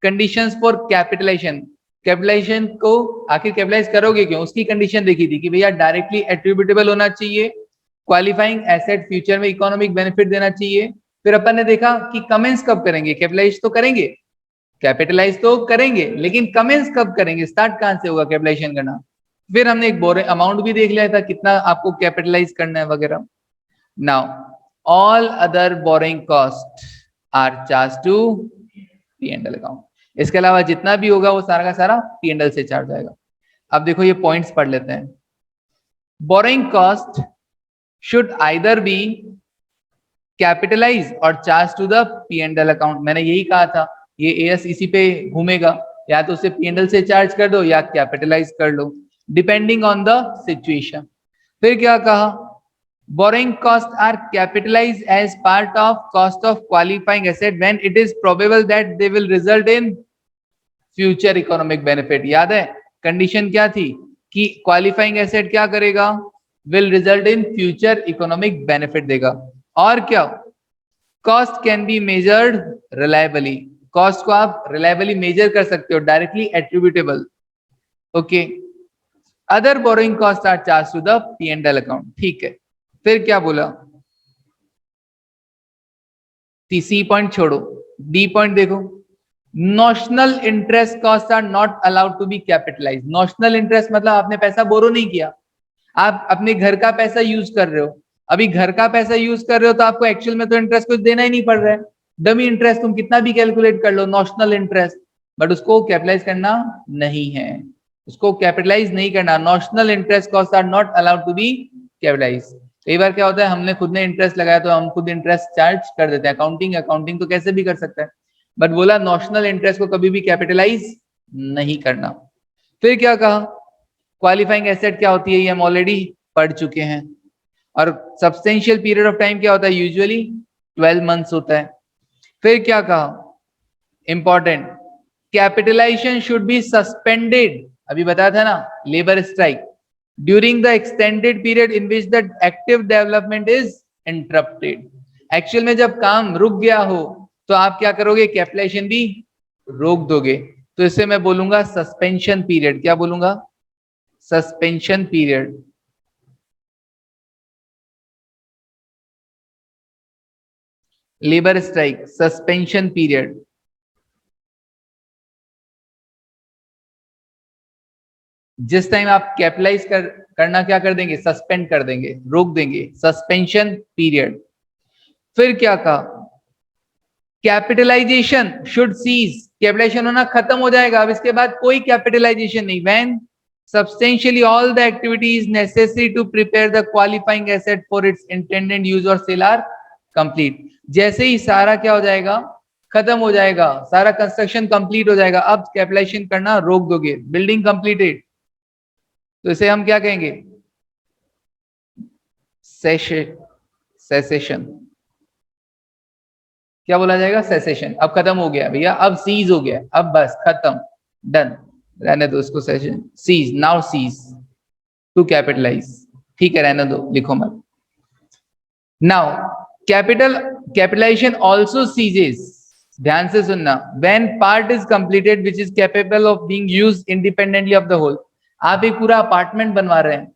कंडीशंस फॉर कैपिटलाइजेशन। कैपिटलाइजेशन को आखिर कैपिटलाइज करोगे क्यों, उसकी कंडीशन देखी थी कि भैया डायरेक्टली एट्रीब्यूटेबल होना चाहिए, क्वालिफाइंग एसेट फ्यूचर में इकोनॉमिक बेनिफिट देना चाहिए। फिर अपन ने देखा कि कमेंस कब करेंगे, कैपिटलाइज तो करेंगे, कैपिटलाइज तो करेंगे, लेकिन कमेंस कब करेंगे, स्टार्ट कहां से होगा कैपिटलाइजेशन करना। फिर हमने एक बोरिंग अमाउंट भी देख लिया था कितना आपको कैपिटलाइज करना है वगैरह। Now all other borrowing cost are charge to P&L account. इसके अलावा जितना भी होगा वो सारा का सारा P&L से चार्ज आएगा। अब देखो ये पॉइंट्स पढ़ लेते हैं। Borrowing cost should either be capitalise और charge to the P&L account. मैंने यही कहा था, ये एएस इसी पे घूमेगा, या तो उसे P&L से चार्ज कर दो या कैपिटलाइज कर लो, डिपेंडिंग ऑन द सिचुएशन। फिर क्या कहा, borrowing cost are capitalise as part of cost of qualifying asset when it is probable that they will result in future economic benefit. याद है कंडीशन क्या थी कि क्वालिफाइंग एसेट क्या करेगा, will result in future economic benefit देगा। और क्या, cost can be measured reliably, cost को आप रिलायबली मेजर कर सकते हो, directly attributable. Okay, other borrowing cost are charge to the P&L account, ठीक है। फिर क्या बोला, सी पॉइंट छोड़ो, डी पॉइंट देखो, notional interest cost are not allowed to be capitalise. Notional interest मतलब आपने पैसा बोरो नहीं किया, आप अपने घर का पैसा यूज कर रहे हो। अभी घर का पैसा यूज कर रहे हो तो आपको एक्चुअल में तो इंटरेस्ट कुछ देना ही नहीं पड़ रहा है, डमी इंटरेस्ट तुम कितना भी कैलकुलेट कर लो, नॉशनल इंटरेस्ट, बट उसको कैपिटलाइज करना नहीं है, उसको कैपिटलाइज नहीं करना। Notional interest cost are not allowed to be capitalise. कई बार क्या होता है, हमने खुद ने इंटरेस्ट लगाया तो हम खुद इंटरेस्ट चार्ज कर देते हैं, अकाउंटिंग तो कैसे भी कर सकता है, बट बोला नॉशनल इंटरेस्ट को कभी भी कैपिटलाइज नहीं करना। फिर क्या कहा, क्वालिफाइंग एसेट क्या होती है ये हम ऑलरेडी पढ़ चुके हैं। और सब्सटेंशियल पीरियड ऑफ टाइम क्या होता है, यूजुअली 12 मंथ्स होता है। फिर क्या कहा, important, capitalisation should be suspended, अभी बताया था ना, labour strike, during the extended period in which the active development is interrupted. Actual में जब काम रुक गया हो तो आप क्या करोगे, कैपिटलाइजेशन भी रोक दोगे। तो इसे मैं बोलूंगा सस्पेंशन पीरियड। क्या बोलूंगा, suspension period. Labour strike, suspension period. जिस टाइम आप कैपिटलाइज करना क्या कर देंगे, सस्पेंड कर देंगे, रोक देंगे, सस्पेंशन पीरियड। फिर क्या कहा, कैपिटलाइजेशन शुड सीज, कैपिटलाइजेशन होना खत्म हो जाएगा, अब इसके बाद कोई कैपिटलाइजेशन नहीं। When substantially all the activities necessary to prepare the qualifying asset for its intended use or sale are complete। जैसे ही सारा क्या हो जाएगा, खत्म हो जाएगा, सारा कंस्ट्रक्शन कंप्लीट हो जाएगा, अब कैपिटलाइजेशन करना रोक दोगे, बिल्डिंग कंप्लीटेड, तो इसे हम क्या कहेंगे, सेसेशन। क्या बोला जाएगा, सेसेशन। अब खत्म हो गया भैया, अब सीज हो गया, अब बस खत्म, डन। रहने दो इसको, cessation cease, now cease to capitalise, ठीक है रहने दो, लिखो मत। नाउ कैपिटलाइजेशन ऑल्सो सीजेस, ध्यान से सुनना, when part is completed which is capable of being used independently of the whole. आप एक पूरा अपार्टमेंट बनवा रहे हैं,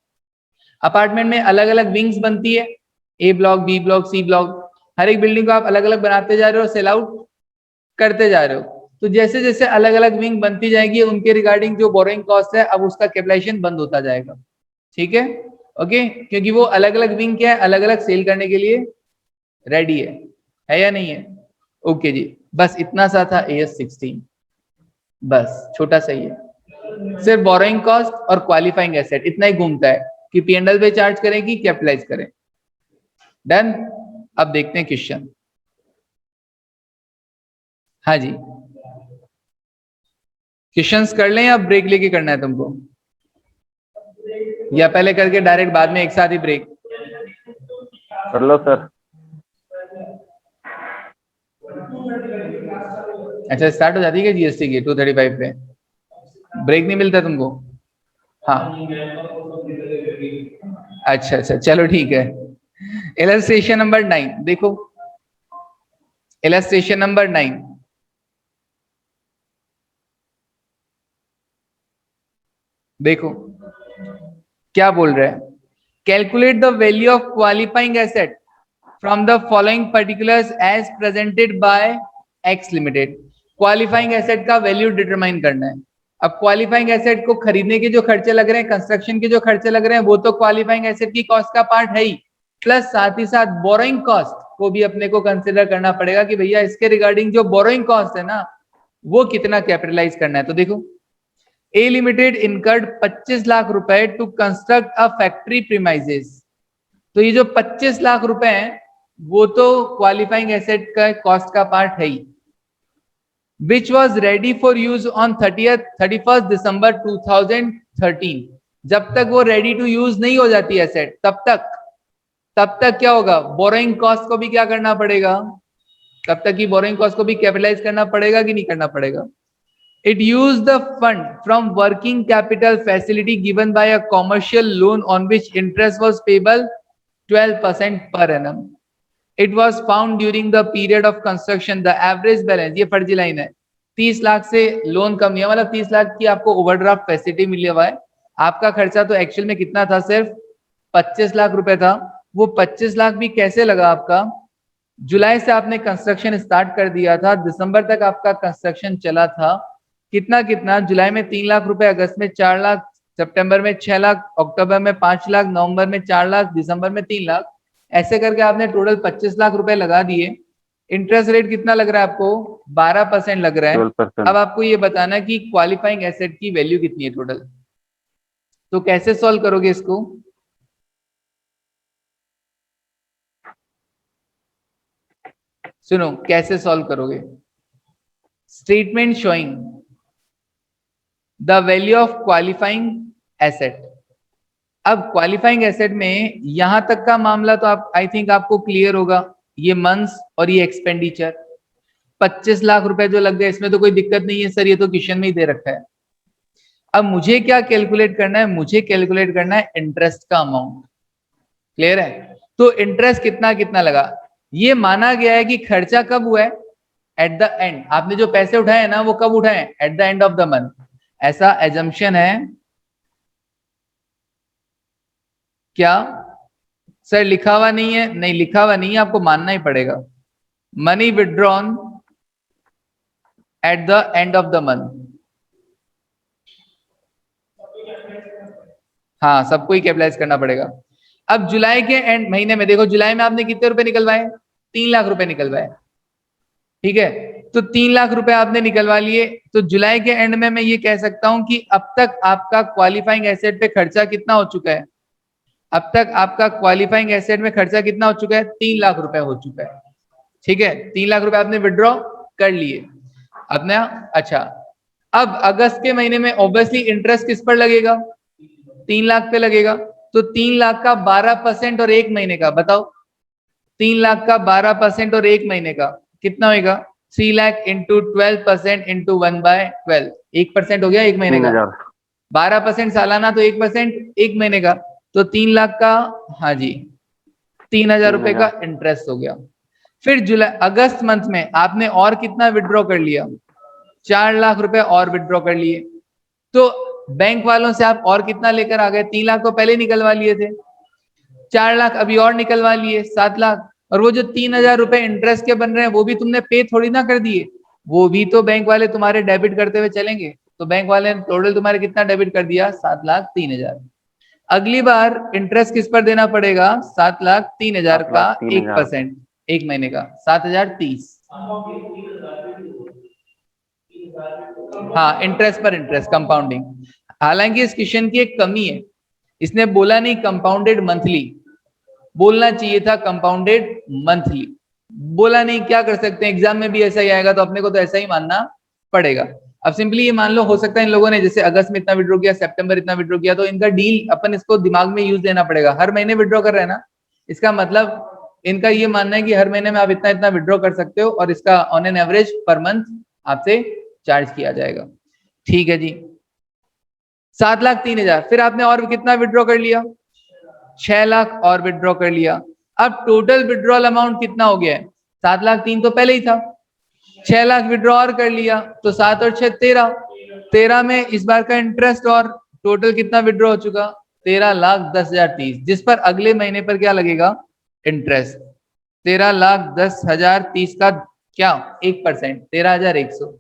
अपार्टमेंट में अलग अलग विंग्स बनती है, A block, B block, C block, हर एक बिल्डिंग को आप अलग अलग बनाते जा रहे हो, सेल आउट करते जा रहे हो। तो जैसे जैसे अलग अलग विंग बनती जाएगी उनके रिगार्डिंग जो बोरोइंग कॉस्ट है अब उसका कैपिटलाइजेशन बंद होता जाएगा, ठीक है, ओके, क्योंकि वो अलग अलग विंग क्या है, अलग अलग सेल करने के लिए रेडी है या नहीं है? ओके जी, बस इतना सा था AS 16, बस छोटा सा ही है, सिर्फ बोरोइंग कॉस्ट और क्वालिफाइंग एसेट इतना ही घूमता है कि P&L पे चार्ज करें कि कैपिटलाइज करें। डन। अब देखते हैं क्वेश्चन। हाँ जी, क्वेश्चंस कर लें या ब्रेक लेके करना है तुमको, या पहले करके डायरेक्ट बाद में एक साथ ही ब्रेक? कर लो सर। अच्छा, स्टार्ट हो जाती है GST की 235 पे, ब्रेक नहीं मिलता तुमको? हाँ, अच्छा अच्छा, चलो ठीक है। इलस्ट्रेशन नंबर 9 देखो, इलस्ट्रेशन नंबर 9, देखो क्या बोल रहा है, calculate the value of qualifying asset from the following particulars as presented by X limited. Qualifying asset का वैल्यू डिटरमाइन करना है। अब क्वालिफाइंग एसेट को खरीदने के जो खर्चे लग रहे हैं, कंस्ट्रक्शन के जो खर्चे लग रहे हैं, वो तो क्वालिफाइंग एसेट की कॉस्ट का पार्ट है ही, प्लस साथ ही साथ बोरोइंग कॉस्ट को भी अपने को कंसिडर करना पड़ेगा कि भैया इसके रिगार्डिंग जो बोरोइंग कॉस्ट है ना वो कितना कैपिटलाइज करना है। तो देखो, ए लिमिटेड इनकर्ड 25 लाख रुपए to construct a factory premises. तो ये जो 25 लाख रुपए हैं वो तो क्वालिफाइंग एसेट का कॉस्ट का पार्ट है ही, which was ready for use on 31 December 2013। जब तक वो रेडी टू यूज नहीं हो जाती एसेट तब तक क्या होगा, बोरोइंग कॉस्ट को भी क्या करना पड़ेगा, तब तक की बोरोइंग कॉस्ट को भी कैपिटलाइज करना पड़ेगा कि नहीं करना पड़ेगा। It used the fund from working capital facility given by a commercial loan on which interest was payable 12% per annum. It was found during the period of construction the average balance, ये फर्जी line है, 30 लाख से loan कम नहीं है, मतलब 30 लाख की आपको overdraft facility मिली हुआ है, आपका खर्चा तो एक्चुअल में कितना था, सिर्फ 25 लाख रुपए था। वो 25 लाख भी कैसे लगा आपका, जुलाई से आपने कंस्ट्रक्शन स्टार्ट कर दिया था, दिसंबर तक आपका कंस्ट्रक्शन चला था, कितना कितना, जुलाई में 3 लाख रुपए, अगस्त में 4 लाख, सितंबर में 6 लाख, अक्टूबर में 5 लाख, नवंबर में 4 लाख, दिसंबर में 3 लाख, ऐसे करके आपने टोटल 25 लाख रुपए लगा दिए। इंटरेस्ट रेट कितना लग रहा है आपको, 12% लग रहा है। 12%। अब आपको ये बताना है कि क्वालिफाइंग एसेट की वैल्यू कितनी है टोटल, तो कैसे सॉल्व करोगे इसको? सुनो कैसे सॉल्व करोगे, statement showing the value of qualifying asset. अब क्वालिफाइंग एसेट में यहां तक का मामला तो आप आई थिंक आपको क्लियर होगा, ये मंथ्स और ये एक्सपेंडिचर 25 लाख रुपए जो लग गए इसमें तो कोई दिक्कत नहीं है सर, ये तो क्वेश्चन में ही दे रखा है। अब मुझे क्या कैलकुलेट करना है, मुझे कैलकुलेट करना है इंटरेस्ट का अमाउंट, क्लियर है? तो इंटरेस्ट कितना कितना लगा, ये माना गया है कि खर्चा कब हुआ है, एट द एंड, आपने जो पैसे उठाए हैं ना वो कब उठाए, at the end of the month, ऐसा एजम्पशन है क्या? सर लिखा हुआ नहीं है, नहीं लिखा हुआ नहीं है, आपको मानना ही पड़ेगा। Money withdrawn at the end of the month, हाँ सबको ही कैपिटलाइज करना पड़ेगा। अब जुलाई के एंड महीने में देखो, जुलाई में आपने कितने रुपए निकलवाए, 3 लाख रुपए निकलवाए, ठीक है, तो 3 लाख रुपए आपने निकलवा लिए, तो जुलाई के एंड में मैं ये कह सकता हूं कि अब तक आपका क्वालिफाइंग एसेट पे खर्चा कितना हो चुका है, अब तक आपका क्वालिफाइंग एसेट में खर्चा कितना हो चुका है, 3 लाख रुपए हो चुका है, ठीक है, 3 लाख रुपए आपने विड्रॉ कर लिए अपने। अच्छा, अब अगस्त के महीने में ऑब्वियसली इंटरेस्ट किस पर लगेगा, 3 लाख पे लगेगा, तो 3 लाख का 12% और 1 महीने का बताओ, 3 लाख का 12% और 1 महीने का कितना होगा, 3 लाख इंटू 12% इंटू 1/12, 1% हो गया एक महीने का। 3000। 12% सालाना तो 1% एक महीने का, तो 3 लाख का, हाँ जी 3,000 रुपए का इंटरेस्ट हो गया। फिर जुलाई अगस्त मंथ में आपने और कितना विड्रॉ कर लिया, 4 लाख रुपए और विड्रॉ कर लिए। तो बैंक वालों से आप और कितना लेकर आ गए, 3 लाख तो पहले निकलवा लिए थे, 4 लाख अभी और निकलवा लिए, 7 लाख। और वो जो 3,000 रुपए इंटरेस्ट के बन रहे हैं वो भी तुमने पे थोड़ी ना कर दिए, वो भी तो बैंक वाले तुम्हारे डेबिट करते हुए चलेंगे। तो बैंक वाले ने टोटल तुम्हारे कितना डेबिट कर दिया, 7,03,000। अगली बार इंटरेस्ट किस पर देना पड़ेगा, 7,03,000 का 7,03,000। 1%, एक महीने का 7,030। हाँ इंटरेस्ट पर इंटरेस्ट कंपाउंडिंग। हालांकि इस क्वेश्चन की एक कमी है, इसने बोला नहीं कंपाउंडेड मंथली, बोलना चाहिए था कंपाउंडेड मंथली, बोला नहीं। क्या कर सकते हैं, एग्जाम में भी ऐसा ही आएगा तो अपने को तो ऐसा ही मानना पड़ेगा। अब सिंपली ये मान लो, हो सकता है इन लोगों ने जैसे अगस्त में इतना विड्रॉ किया, सितंबर इतना विड्रॉ किया, तो इनका डील अपन इसको दिमाग में यूज लेना पड़ेगा। हर महीने विड्रॉ कर रहे हैं ना, इसका मतलब इनका ये मानना है कि हर महीने में आप इतना इतना विड्रॉ कर सकते हो और इसका on an average per month आपसे चार्ज किया जाएगा। ठीक है जी, 7,03,000। फिर आपने और कितना विड्रॉ कर लिया, 6 लाख और विड्रॉ कर लिया। अब टोटल विड्रॉल अमाउंट कितना हो गया है, 7,03,000 तो पहले ही था, 6 लाख विड्रॉ और कर लिया, तो 7 और 6 13, 13 में इस बार का इंटरेस्ट और टोटल कितना विड्रॉ हो चुका, 13,10,030, जिस पर अगले महीने पर क्या लगेगा, इंटरेस्ट 13,10,030 का क्या 1%, 13,100।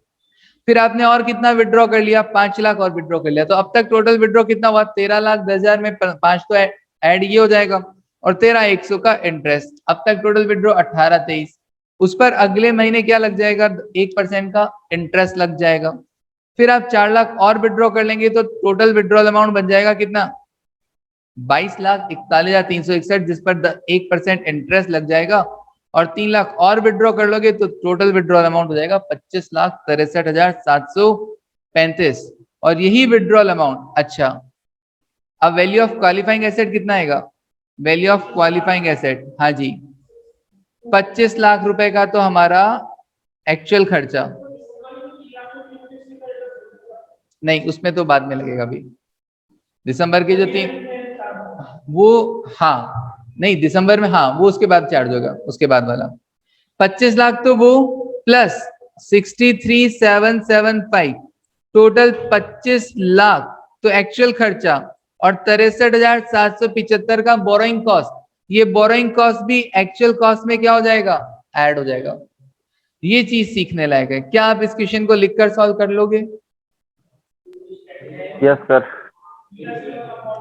फिर आपने और कितना विड्रॉ कर लिया, 5 लाख और विड्रॉ कर लिया। तो अब तक टोटल विड्रॉ कितना हुआ, 13,10,000 में 5 तो ऐड ये हो जाएगा और 13,100 का इंटरेस्ट। अब तक टोटल विड्रॉ 18,23, उस पर अगले महीने क्या लग जाएगा, 1% का इंटरेस्ट लग जाएगा। फिर आप 4 लाख और विड्रॉ कर लेंगे तो टोटल विड्रॉल अमाउंट बन जाएगा कितना, 22,41,361, जिस पर 1% इंटरेस्ट लग जाएगा। और 3 लाख और विड्रॉ कर लोगे तो टोटल विड्रॉल अमाउंट हो जाएगा 25,63,735। और यही विड्रॉल अमाउंट, अच्छा अब वैल्यू ऑफ क्वालिफाइंग एसेट कितना आएगा, वैल्यू ऑफ क्वालिफाइंग एसेट, हाँ जी 25 लाख रुपए का तो हमारा एक्चुअल खर्चा, नहीं उसमें तो बाद में लगेगा अभी, दिसंबर के जो 3 वो, हाँ नहीं दिसंबर में, हाँ वो उसके बाद चार्ज होगा, उसके बाद वाला 25 लाख तो वो प्लस 63,775, टोटल 25 लाख तो एक्चुअल खर्चा, और 63,775 का बोरोइंग कॉस्ट। ये बोरोइंग कॉस्ट भी एक्चुअल कॉस्ट में क्या हो जाएगा, ऐड हो जाएगा। ये चीज सीखने लायक है। क्या आप इस क्वेश्चन को लिखकर सॉल्व कर लोगे, यस सर।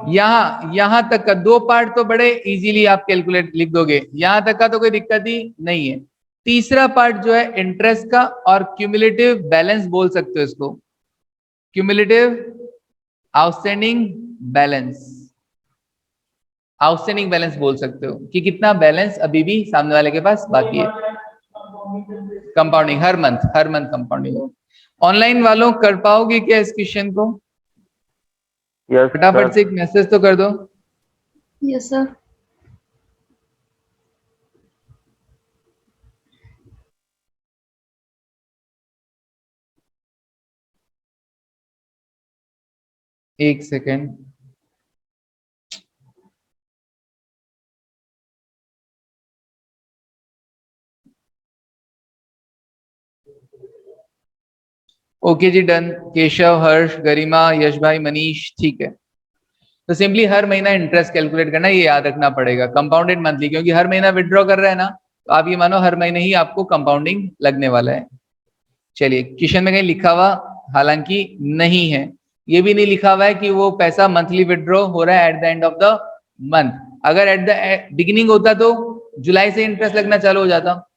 यहां तक का 2 पार्ट तो बड़े इजीली आप कैलकुलेट लिख दोगे, यहां तक का तो कोई दिक्कत ही नहीं है। तीसरा पार्ट जो है इंटरेस्ट का, और क्यूमुलेटिव बैलेंस बोल सकते हो इसको, cumulative outstanding balance, outstanding balance बोल सकते हो कि कितना बैलेंस अभी भी सामने वाले के पास बाकी है। कंपाउंडिंग हर मंथ कंपाउंडिंग हो। ऑनलाइन वालों कर पाओगे क्या इस क्वेश्चन को, यस फटाफट से एक मैसेज तो कर दो। Yes sir. एक सेकेंड, ओके जी डन। केशव, हर्ष, गरिमा, यश भाई, मनीष, ठीक है। तो सिंपली हर महीना इंटरेस्ट कैलकुलेट करना, ये याद रखना पड़ेगा, कंपाउंडेड मंथली, क्योंकि हर महीना विड्रॉ कर रहे हैं ना, तो आप ये मानो हर महीने ही आपको कंपाउंडिंग लगने वाला है। चलिए, क्वेश्चन में कहीं लिखा हुआ हालांकि नहीं है, ये भी नहीं लिखा हुआ है कि वो पैसा मंथली विड्रॉ हो रहा है at the end of the month. अगर एट द बिगिनिंग होता तो जुलाई से इंटरेस्ट लगना चालू हो जाता,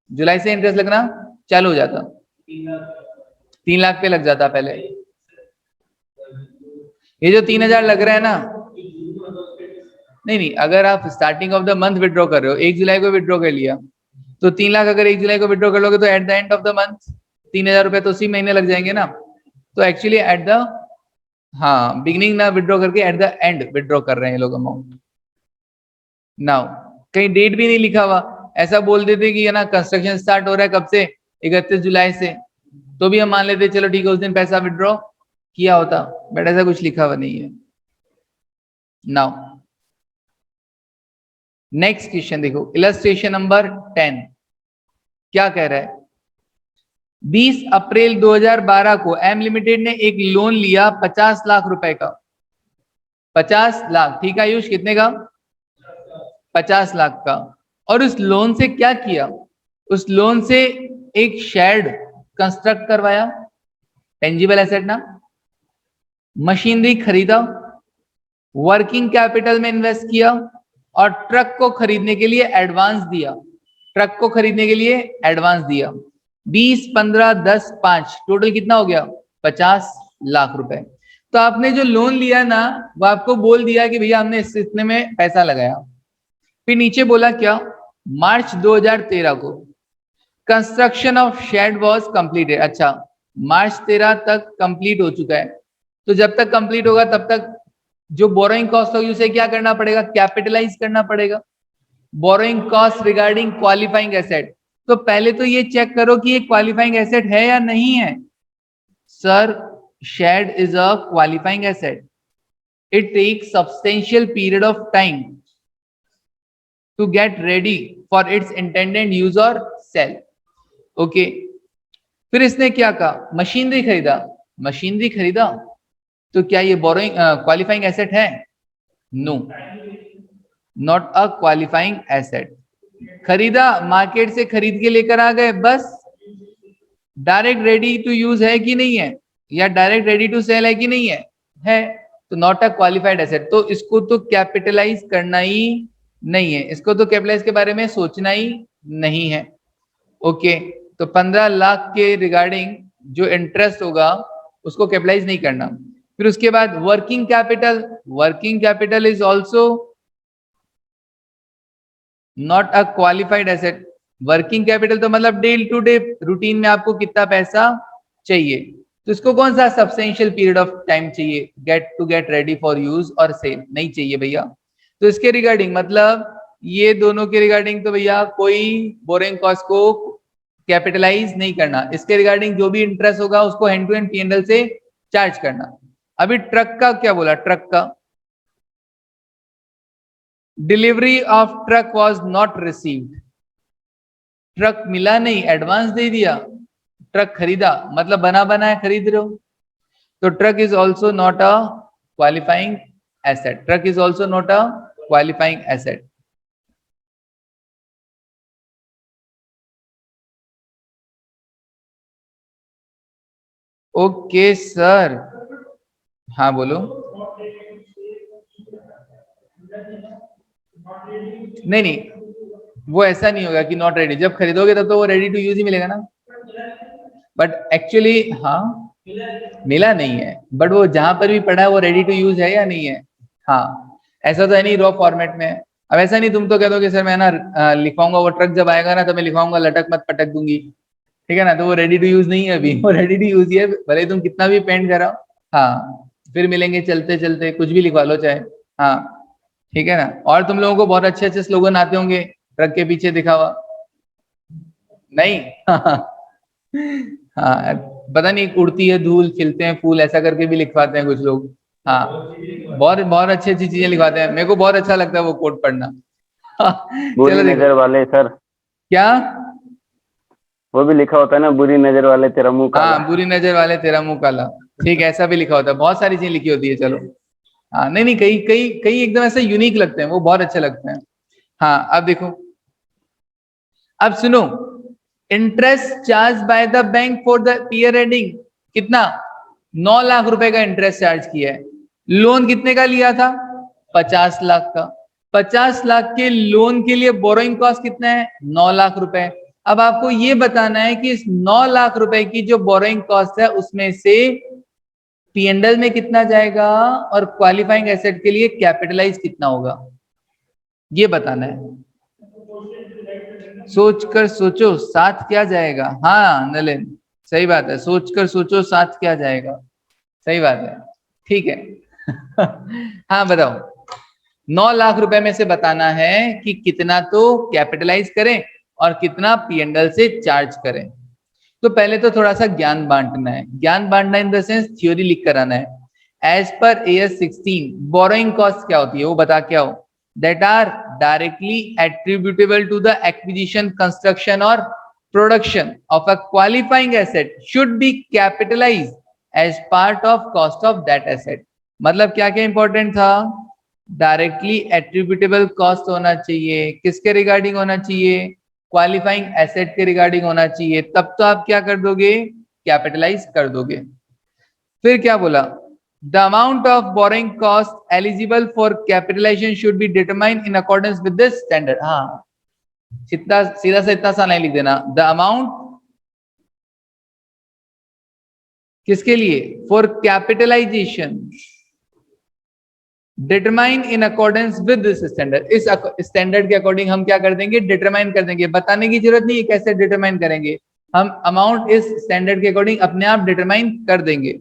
जुलाई से इंटरेस्ट लगना चालू हो जाता, 3 लाख पे लग जाता पहले। ये जो 3,000 लग रहा है ना, नहीं, अगर आप starting of the month withdraw कर रहे हो, 1 जुलाई को विड्रॉ कर लिया, तो 3 लाख अगर 1 जुलाई को विड्रॉ कर लोगे तो at the end of the month 3,000 रुपए तो उसी महीने लग जाएंगे ना। तो एक्चुअली एट द, हाँ बिगिनिंग ना विड्रॉ करके एट द एंड विड्रॉ कर रहे हैं लोग अमाउंट। नाउ कहीं डेट भी नहीं लिखा हुआ, ऐसा बोल देते कि है ना कंस्ट्रक्शन स्टार्ट हो रहा है कब से, 31 जुलाई से, तो भी हम मान लेते चलो ठीक है उस दिन पैसा विड्रॉ किया होता, बट ऐसा कुछ लिखा हुआ नहीं है। नाउ नेक्स्ट क्वेश्चन देखो, इलस्ट्रेशन नंबर 10 क्या कह रहा है। 20 अप्रैल 2012 को एम लिमिटेड ने एक लोन लिया 50 लाख रुपए का, 50 लाख, ठीक है आयुष, कितने का? 50 लाख का। और उस लोन से क्या किया? उस लोन से एक शेड कंस्ट्रक्ट करवाया, टेंजिबल एसेट ना, मशीनरी खरीदा, वर्किंग कैपिटल में इन्वेस्ट किया, और ट्रक को खरीदने के लिए एडवांस दिया, ट्रक को खरीदने के लिए एडवांस दिया। 20, 15, 10, 5, टोटल कितना हो गया? 50 लाख रुपए। तो आपने जो लोन लिया ना, वो आपको बोल दिया कि भैया हमने इतने में पैसा लगाया। फिर नीचे बोला क्या? मार्च 2013 को construction of shed was completed. अच्छा, मार्च 13 तक कंप्लीट हो चुका है, तो जब तक कंप्लीट होगा तब तक जो बोरोइंग कॉस्ट होगी उसे क्या करना पड़ेगा? कैपिटलाइज करना पड़ेगा। Borrowing cost regarding qualifying asset, तो पहले तो ये चेक करो कि ये क्वालिफाइंग एसेट है या नहीं है। Sir, shed is a qualifying asset, it takes substantial period of time to get ready for its intended use और सेल। ओके, फिर इसने क्या कहा? मशीनरी खरीदा, मशीनरी खरीदा, तो क्या ये बोरोइंग क्वालिफाइंग एसेट है? No, not a qualifying asset. खरीदा, मार्केट से खरीद के लेकर आ गए, बस। डायरेक्ट रेडी टू यूज है कि नहीं है, या डायरेक्ट रेडी टू सेल है कि नहीं है? है, तो नॉट अ क्वालिफाइड एसेट, तो इसको तो कैपिटलाइज करना ही नहीं है, इसको तो कैपिटलाइज के बारे में सोचना ही नहीं है। ओके, तो 15 लाख के रिगार्डिंग जो इंटरेस्ट होगा उसको कैपिटलाइज नहीं करना। फिर उसके बाद working capital, working capital is also not a qualified asset. Working capital तो मतलब डे टू डे रूटीन में आपको कितना पैसा चाहिए, तो इसको कौन सा सब्सटेंशियल पीरियड ऑफ टाइम चाहिए to get ready for use और सेल? नहीं चाहिए भैया। तो इसके रिगार्डिंग मतलब ये दोनों के रिगार्डिंग तो भैया कोई बोरिंग कॉस्ट को कैपिटलाइज नहीं करना, इसके रिगार्डिंग जो भी इंटरेस्ट होगा उसको हैंड टू हैंड P&L से चार्ज करना। अभी ट्रक का क्या बोला? ट्रक का delivery of truck was not received, truck मिला नहीं, एडवांस दे दिया, ट्रक खरीदा मतलब बना बनाया खरीद रहे हो, तो truck is also not a qualifying asset, truck is also not a qualifying asset. Okay sir, हाँ बोलो। नहीं नहीं, वो ऐसा नहीं होगा कि नॉट रेडी, जब खरीदोगे तब तो वो रेडी टू यूज ही मिलेगा ना, बट एक्चुअली हाँ मिला नहीं है, बट वो जहां पर भी पड़ा है वो रेडी टू यूज है या नहीं है? हाँ, ऐसा तो है नहीं, रॉ फॉर्मेट में है। अब ऐसा नहीं तुम तो कह दोगे सर मैं ना लिखवाऊंगा, वो ट्रक जब आएगा ना तो मैं लिखवाऊंगा लटक मत पटक दूंगी, ठीक है ना, तो वो रेडी टू यूज नहीं है अभी, वो रेडी टू यूज ही है, भले तुम कितना भी पेंट कराओ। हाँ, फिर मिलेंगे चलते चलते, कुछ भी लिखवा लो चाहे। हाँ ठीक है ना, और तुम लोगों को बहुत अच्छे अच्छे स्लोगन आते होंगे ट्रक के पीछे दिखा हुआ, नहीं? हाँ, पता नहीं, उड़ती है धूल खिलते हैं फूल, ऐसा करके भी लिखवाते हैं कुछ लोग। हाँ, बहुत बहुत अच्छी अच्छी चीजें लिखवाते हैं, मेरे को बहुत अच्छा लगता है वो कोट पढ़ना। बुरी चलो नजर देखो वाले सर, क्या, वो भी लिखा होता है ना, बुरी नजर वाले तेरा मुंह काला। हाँ बुरी नजर वाले तेरा मुंह काला, ठीक है, ऐसा भी लिखा होता है, बहुत सारी चीजें लिखी होती है। चलो हाँ, नहीं नहीं, कई कई कई एकदम ऐसे यूनिक लगते हैं, वो बहुत अच्छे लगते हैं। हाँ अब देखो, अब सुनो, interest charge by the bank for the year ending कितना? 9 लाख रुपए का इंटरेस्ट चार्ज किया है। लोन कितने का लिया था? 50 लाख का। 50 लाख के लोन के लिए बोरोइंग कॉस्ट कितना है? 9 लाख रुपए। अब आपको ये बताना है कि इस 9 लाख रुपए की जो बोरोइंग कॉस्ट है उसमें से P&L में कितना जाएगा और क्वालिफाइंग एसेट के लिए कैपिटलाइज कितना होगा, ये बताना है। सोचकर सोचो साथ क्या जाएगा। हाँ नलिन, सही बात है, सोचकर सोचो साथ क्या जाएगा, सही बात है, ठीक है। हाँ बताओ, 9 लाख रुपए में से बताना है कि कितना तो कैपिटलाइज करें और कितना P&L से चार्ज करें। तो पहले तो थोड़ा सा ज्ञान बांटना है, ज्ञान बांटना इन द सेंस थ्योरी लिख कर आना है। As per AS 16 borrowing cost क्या होती है वो बता क्या हो, that are directly attributable to the acquisition, construction और production of a qualifying asset should be capitalised as part of cost of that asset. मतलब क्या क्या इंपॉर्टेंट था, डायरेक्टली एट्रीब्यूटेबल कॉस्ट होना चाहिए, किसके रिगार्डिंग होना चाहिए, क्वालिफाइंग एसेट के रिगार्डिंग होना चाहिए, तब तो आप क्या कर दोगे, कैपिटलाइज कर दोगे। फिर क्या बोला, the amount of borrowing cost eligible for capitalisation should be determined in accordance with this standard. हाँ, इतना सीधा से इतना सा नहीं लिख देना, द अमाउंट किसके लिए, for capitalisation determine in accordance with this standard. इस स्टैंडर्ड के अकॉर्डिंग हम क्या कर देंगे, डिटरमाइन कर देंगे। बताने की जरूरत नहीं है कैसे डिटरमाइन करेंगे, हम अमाउंट इस स्टैंडर्ड के अकॉर्डिंग अपने आप डिटरमाइन कर देंगे।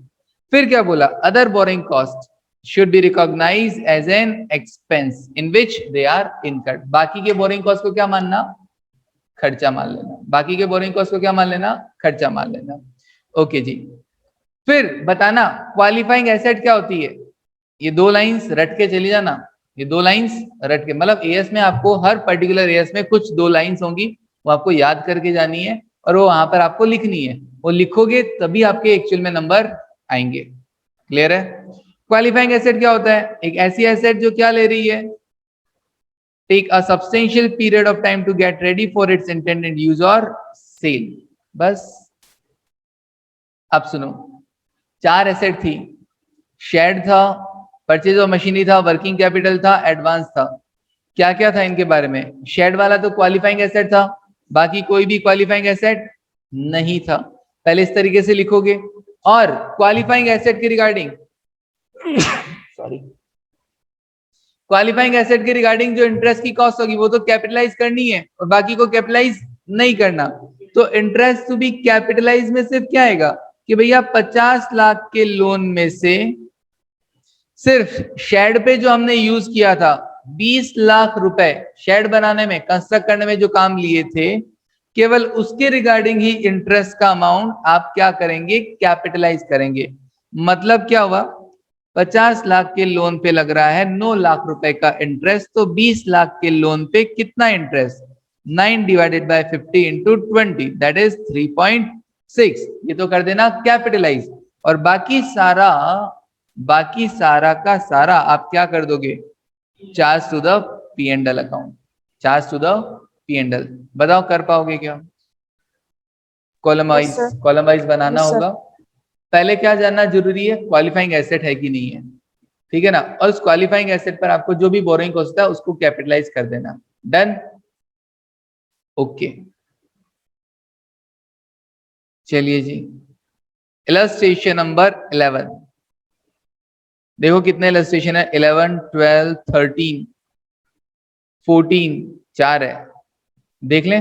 फिर क्या बोला, other borrowing cost should be recognised as an expense in which they are incurred. बाकी के बोरिंग कॉस्ट को क्या मानना, खर्चा मान लेना। बाकी के बोरिंग कॉस्ट को क्या मान लेना, खर्चा मान लेना। ओके जी। फिर बताना क्वालिफाइंग एसेट क्या होती है, ये दो लाइंस रट के चली जाना, ये दो लाइंस रट के, मतलब एएस में आपको हर पर्टिकुलर एएस में कुछ दो लाइंस होंगी, वो आपको याद करके जानी है और वो वहां पर आपको लिखनी है। वो लिखोगे तभी आपके एक्चुअल में नंबर आएंगे। क्लियर है। क्वालिफाइंग एसेट क्या होता है, एक ऐसी एसेट जो क्या ले रही है, take a substantial period of time to get ready for its intended use और सेल। बस अब सुनो, चार एसेट थी, शेड था, परचेज ऑफ मशीनरी था, वर्किंग कैपिटल था, एडवांस था। क्या क्या था इनके बारे में, शेड वाला तो क्वालिफाइंग एसेट था, बाकी कोई भी क्वालिफाइंग एसेट नहीं था। पहले इस तरीके से लिखोगे। और क्वालिफाइंग एसेट के रिगार्डिंग सॉरी, क्वालिफाइंग एसेट के रिगार्डिंग जो इंटरेस्ट की कॉस्ट होगी वो तो कैपिटलाइज करनी है और बाकी को कैपिटलाइज नहीं करना। तो इंटरेस्ट टू बी कैपिटलाइज में सिर्फ क्या आएगा कि भैया 50 लाख के लोन में से सिर्फ शेड पे जो हमने यूज किया था 20 लाख रुपए, शेड बनाने में, कंस्ट्रक्ट करने में जो काम लिए थे, केवल उसके रिगार्डिंग ही इंटरेस्ट का अमाउंट आप क्या करेंगे, कैपिटलाइज करेंगे। मतलब क्या हुआ, 50 लाख के लोन पे लग रहा है 9 लाख रुपए का इंटरेस्ट, तो 20 लाख के लोन पे कितना interest, 9 divided by 50 into 20 that is 3.6। ये तो कर देना कैपिटलाइज। और बाकी सारा का सारा आप क्या कर दोगे, charge to the P&L account, charge to the P&L। बताओ कर पाओगे क्या, कॉलम वाइज बनाना होगा। पहले क्या जानना जरूरी है, क्वालिफाइंग एसेट है कि नहीं है, ठीक है ना। और उस क्वालिफाइंग एसेट पर आपको जो भी बोरिंग कॉस्ट है उसको कैपिटलाइज कर देना। Done, okay. चलिए जी, इलस्ट्रेशन नंबर 11 देखो कितने इलस्ट्रेशन है, 11, 12, 13, 14, 4 है, देख लें।